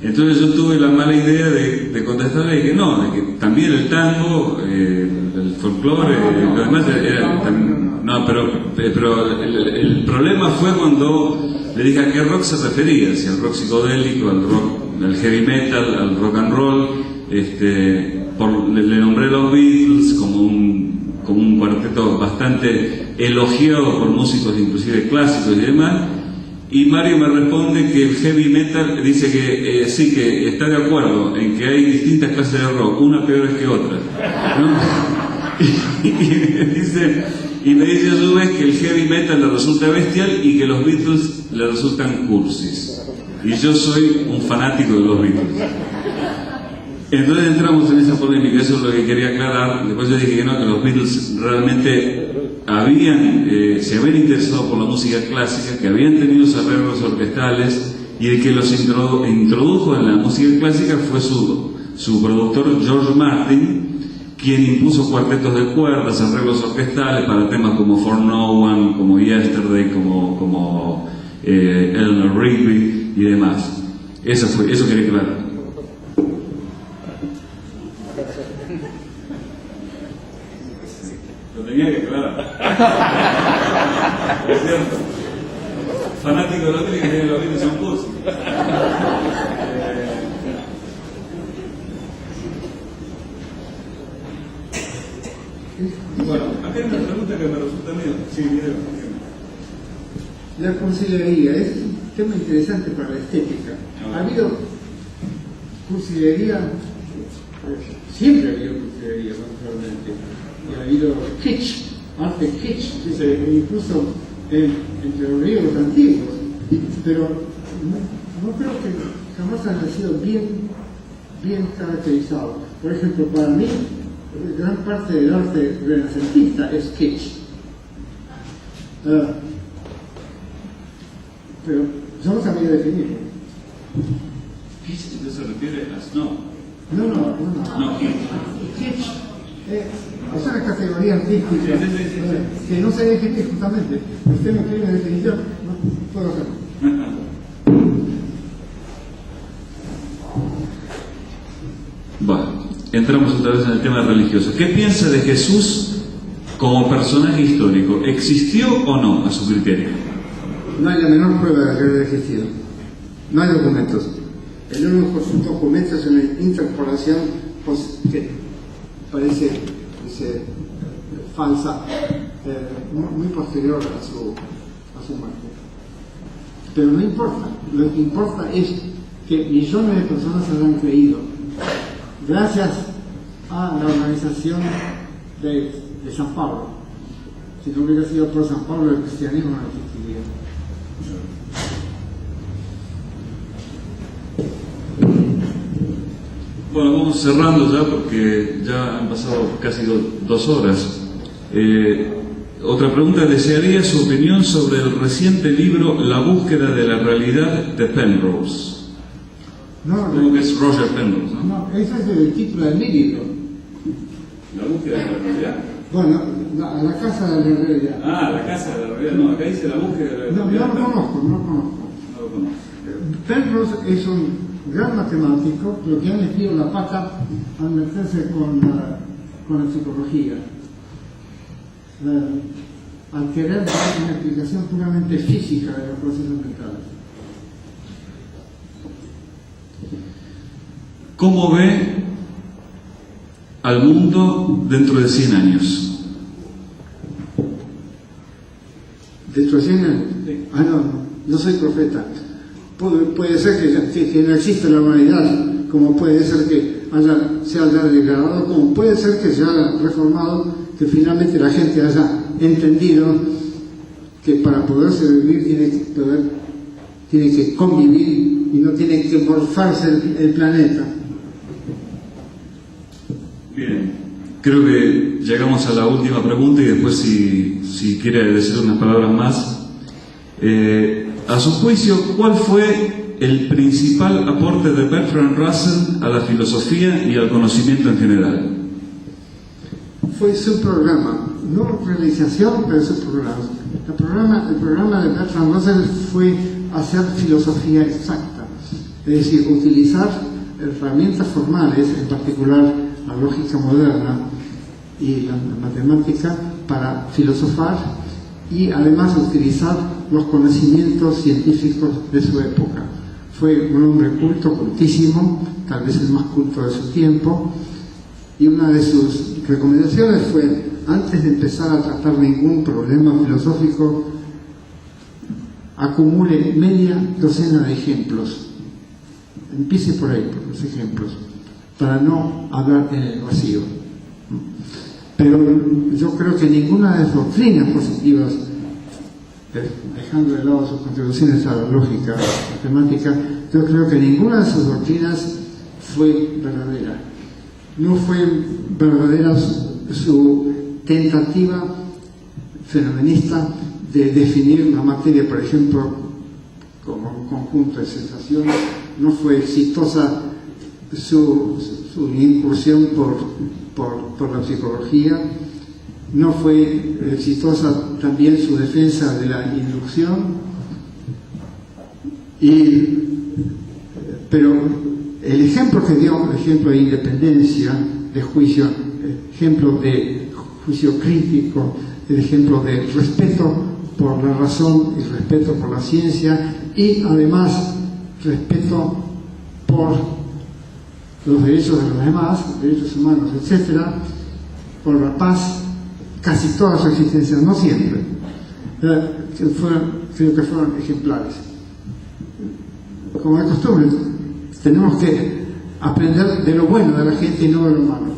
B: Entonces yo tuve la mala idea de contestarle que no, de que también el tango, el folclore, lo demás era también, no, pero el problema fue cuando le dije a qué rock se refería, si al rock psicodélico, al heavy metal, al rock and roll, le nombré a los Beatles como un cuarteto bastante elogiado por músicos inclusive clásicos y demás. Y Mario me responde que el heavy metal dice que sí, que está de acuerdo en que hay distintas clases de rock, una peores que otras, ¿no? y me dice a su vez que el heavy metal le resulta bestial y que los Beatles le resultan cursis. Y yo soy un fanático de los Beatles. Entonces entramos en esa polémica, eso es lo que quería aclarar. Después yo dije que no, que los Beatles realmente se habían interesado por la música clásica, que habían tenido sus arreglos orquestales, y el que los introdujo en la música clásica fue su productor George Martin, quien impuso cuartetos de cuerdas, arreglos orquestales para temas como For No One, como Yesterday, como Eleanor Rigby y demás. Eso quería aclarar. Lo tenía que aclarar. Es cierto. Fanático de los Beatles que tienen los Beatles son cursos. Bueno, acá hay una pregunta que me resulta medio. Sí, mire.
C: La cursilería es un tema interesante para la estética. Ha habido cursilería, siempre ha habido cursilería, naturalmente. Y ha habido kitsch, arte kitsch, incluso entre los griegos antiguos. Pero no creo que jamás han sido bien caracterizados. Por ejemplo, para mí, gran parte del arte renacentista es kitsch. Pero yo no sabía definirlo.
B: ¿Kitsch se refiere a snow?
C: No. Kitsch es una categoría artística que no se defiende justamente. Usted me pide una definición, no puedo hacerlo.
B: Bueno, entramos otra vez en el tema religioso. ¿Qué piensa de Jesús como personaje histórico? ¿Existió o no a su criterio?
C: No hay la menor prueba de que haya existido. No hay documentos. El único documento es una interpolación que parece falsa, muy posterior a su muerte. Pero no importa. Lo que importa es que millones de personas habrán creído, gracias a la organización de San Pablo. Si no hubiera sido por San Pablo, el cristianismo no existiría.
B: Bueno, vamos cerrando ya porque ya han pasado casi 2 horas. Otra pregunta: ¿desearía su opinión sobre el reciente libro La búsqueda de la realidad de Penrose? Creo que es Roger Penrose, ¿no?
C: No, ese es el título del libro.
B: ¿La búsqueda de la realidad?
C: Bueno, la casa de la realidad.
B: Ah, la casa de la realidad. No, acá dice La búsqueda de la realidad.
C: No, no lo conozco.
B: No lo conozco.
C: Penrose es un gran matemático, pero que ha metido la pata al meterse con la psicología. Al querer dar una explicación puramente física de los procesos mentales.
B: ¿Cómo ve al mundo dentro de 100 años?
C: ¿Dentro de 100 años?
B: Sí.
C: No soy profeta. Puede ser que no exista la humanidad, como puede ser que se haya degradado, como puede ser que se haya reformado, que finalmente la gente haya entendido que para poderse vivir tiene que convivir y no tiene que morfarse el planeta.
B: Bien, creo que llegamos a la última pregunta y después si quiere decir unas palabras más. A su juicio, ¿cuál fue el principal aporte de Bertrand Russell a la filosofía y al conocimiento en general?
C: Fue su programa, no realización, pero su programa. El programa de Bertrand Russell fue hacer filosofía exacta, es decir, utilizar herramientas formales, en particular la lógica moderna y la matemática, para filosofar y además utilizar los conocimientos científicos de su época. Fue un hombre culto, cultísimo, tal vez el más culto de su tiempo, y una de sus recomendaciones fue: antes de empezar a tratar ningún problema filosófico, acumule media docena de ejemplos. Empiece por ahí, por los ejemplos, para no hablar en el vacío. Pero yo creo que ninguna de las doctrinas positivas, dejando de lado sus contribuciones a la lógica matemática, yo creo que ninguna de sus doctrinas fue verdadera. No fue verdadera su tentativa fenomenista de definir la materia, por ejemplo, como un conjunto de sensaciones. No fue exitosa su incursión por la psicología. No fue exitosa también su defensa de la inducción. Pero el ejemplo que dio, el ejemplo de independencia, de juicio, el ejemplo de juicio crítico, el ejemplo de respeto por la razón y respeto por la ciencia, y además respeto por los derechos de los demás, derechos humanos, etc., por la paz, casi toda su existencia, no siempre, creo que fueron ejemplares. Como de costumbre, tenemos que aprender de lo bueno de la gente y no de lo malo.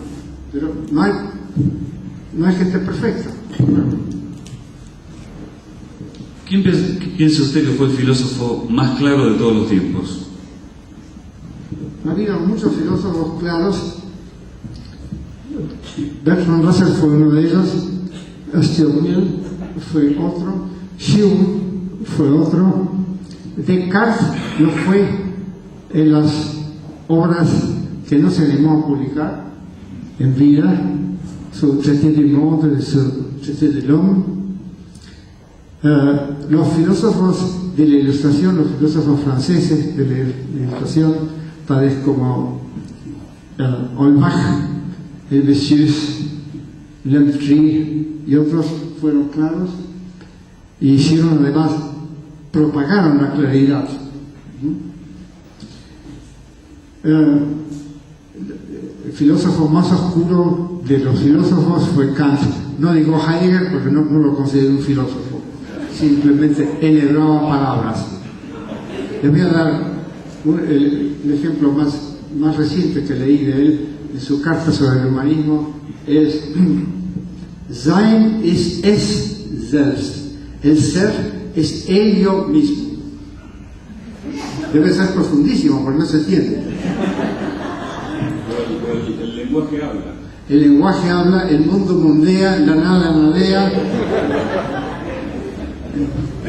C: Pero no hay gente perfecta.
B: ¿Quién piensa usted que fue el filósofo más claro de todos los tiempos?
C: Ha habido muchos filósofos claros. Bertrand Russell fue uno de ellos, Stuart Mill fue otro, Hume fue otro, Descartes no fue en las obras que no se animó a publicar en vida, su Traité du Monde, su Traité de l'Homme. Los filósofos de la Ilustración, los filósofos franceses de la Ilustración, tales como Holbach, Helvetius, Lemaitre y otros, fueron claros y hicieron, además, propagaron la claridad. El filósofo más oscuro de los filósofos fue Kant. No digo Heidegger porque no lo considero un filósofo, simplemente enhebraba palabras. Les voy a dar El ejemplo más reciente que leí de él en su carta sobre el humanismo es Sein ist es selbst. El ser es ello mismo. Debe ser profundísimo porque no se entiende.
B: El lenguaje habla.
C: El lenguaje habla, el mundo mundea, la nada nadea,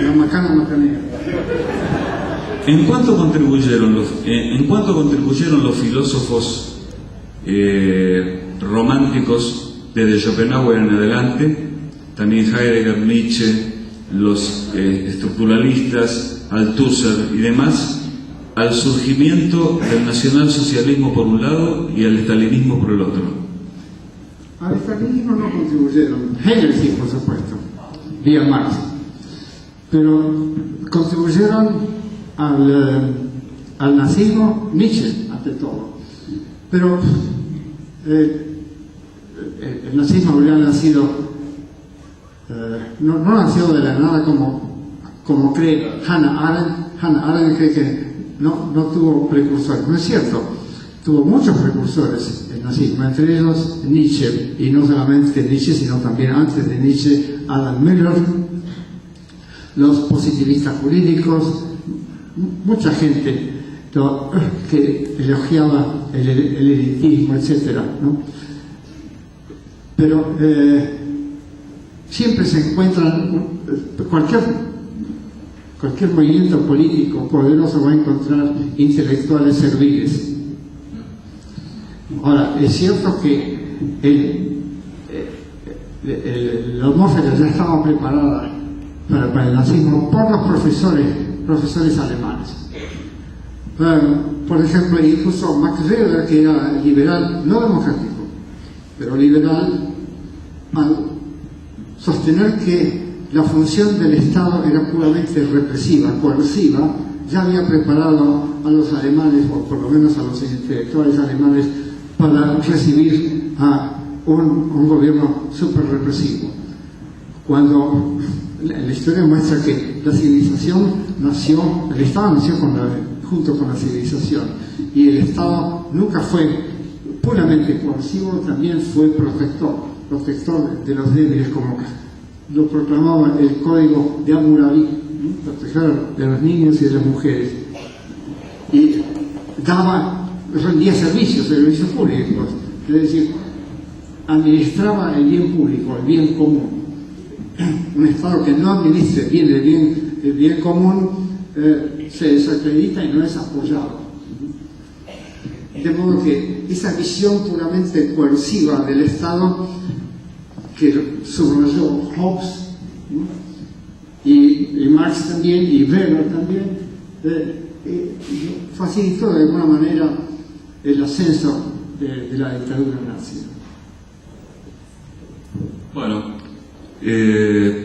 C: la macana macanea.
B: ¿En cuánto contribuyeron los filósofos románticos desde Schopenhauer en adelante, también Heidegger, Nietzsche, los estructuralistas, Althusser y demás, al surgimiento del nacionalsocialismo por un lado y al estalinismo por el otro?
C: Al estalinismo no contribuyeron, Hegel sí, por supuesto, vía Marx, pero contribuyeron al nazismo Nietzsche, ante todo. Pero el nazismo habría nacido, no nació de la nada como cree Hannah Arendt. Hannah Arendt cree que no tuvo precursores. No es cierto, tuvo muchos precursores el nazismo, entre ellos Nietzsche, y no solamente Nietzsche, sino también antes de Nietzsche, Adam Miller, los positivistas jurídicos, mucha gente que elogiaba el elitismo, etcétera, ¿no? Pero siempre se encuentran, cualquier movimiento político poderoso va a encontrar intelectuales serviles. Ahora, es cierto que la atmósfera ya estaba preparada para el nazismo por los profesores alemanes. Por ejemplo, incluso Max Weber, que era liberal, no democrático, pero liberal, al sostener que la función del Estado era puramente represiva, coerciva, ya había preparado a los alemanes, o por lo menos a los intelectuales alemanes, para recibir a un gobierno súper represivo. Cuando la historia muestra que la civilización nació, el Estado nació junto con la civilización, y el Estado nunca fue puramente coercivo, también fue protector de los débiles, como lo proclamaba el Código de Hammurabi, proteger de los niños y de las mujeres, y rendía servicios públicos, es decir, administraba el bien público, el bien común. Un Estado que no administre bien el bien común se desacredita y no es apoyado. De modo que esa visión puramente coerciva del Estado, que subrayó Hobbes, ¿no? y Marx también, y Weber también, facilitó de alguna manera el ascenso de la dictadura nazi.
B: Bueno,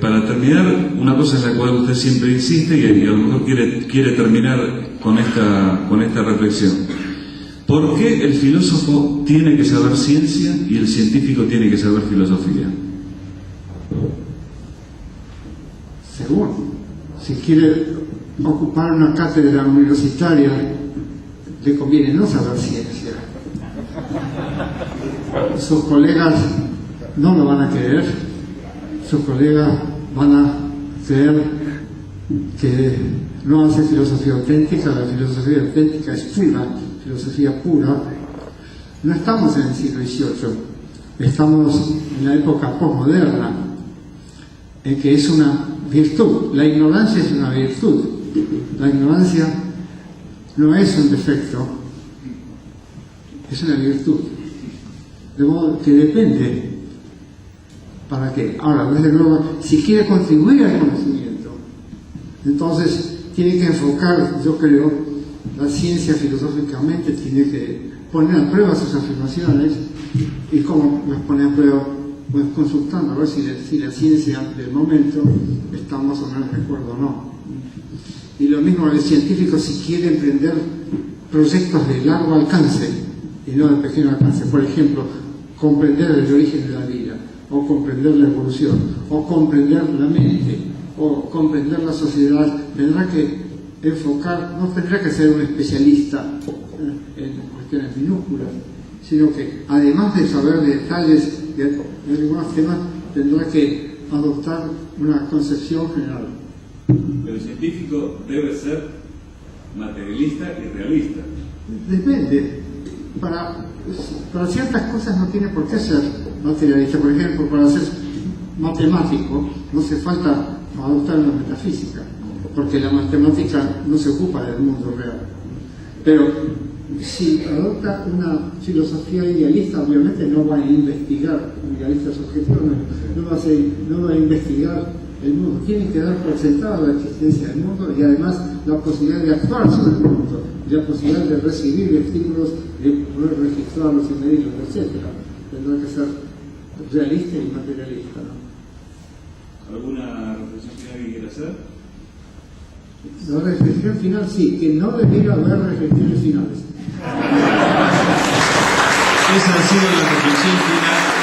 B: para terminar, una cosa en la cual usted siempre insiste y a lo mejor quiere terminar con esta reflexión. ¿Por qué el filósofo tiene que saber ciencia y el científico tiene que saber filosofía?
C: Según, si quiere ocupar una cátedra universitaria, le conviene no saber ciencia. Sus colegas no lo van a creer, sus colegas van a creer que no hace filosofía auténtica. La filosofía auténtica es pura, filosofía pura. No estamos en el siglo XVIII, estamos en la época posmoderna, en que es una virtud. La ignorancia es una virtud. La ignorancia no es un defecto, es una virtud. De modo que depende para qué. Ahora, desde luego, si quiere contribuir al conocimiento, entonces tiene que enfocar, yo creo, la ciencia filosóficamente, tiene que poner a prueba sus afirmaciones. ¿Y cómo las pone a prueba? Pues consultando a ver si la ciencia del momento está más o menos de acuerdo o no. Y lo mismo el científico, si quiere emprender proyectos de largo alcance y no de pequeño alcance. Por ejemplo, comprender el origen de la vida, o comprender la evolución, o comprender la mente, o comprender la sociedad, tendrá que enfocar, no tendrá que ser un especialista en cuestiones minúsculas, sino que además de saber de detalles de algunos temas, tendrá que adoptar una concepción general.
B: Pero el científico debe ser materialista y realista.
C: Depende. Para ciertas cosas no tiene por qué ser materialista. Por ejemplo, para ser matemático no hace falta adoptar una metafísica, porque la matemática no se ocupa del mundo real. Pero si adopta una filosofía idealista, obviamente no va a investigar, idealista subjetivo, no va a investigar el mundo. Tiene que dar por sentada la existencia del mundo y además la posibilidad de actuar sobre el mundo, y la posibilidad de recibir estímulos, de poder registrarlos y medirlos, etc. Tendrá que ser realista y materialista, ¿no?
B: ¿Alguna reflexión final que quiera hacer?
C: La reflexión final sí, que no debiera haber reflexiones finales.
B: Esa ha sido la reflexión final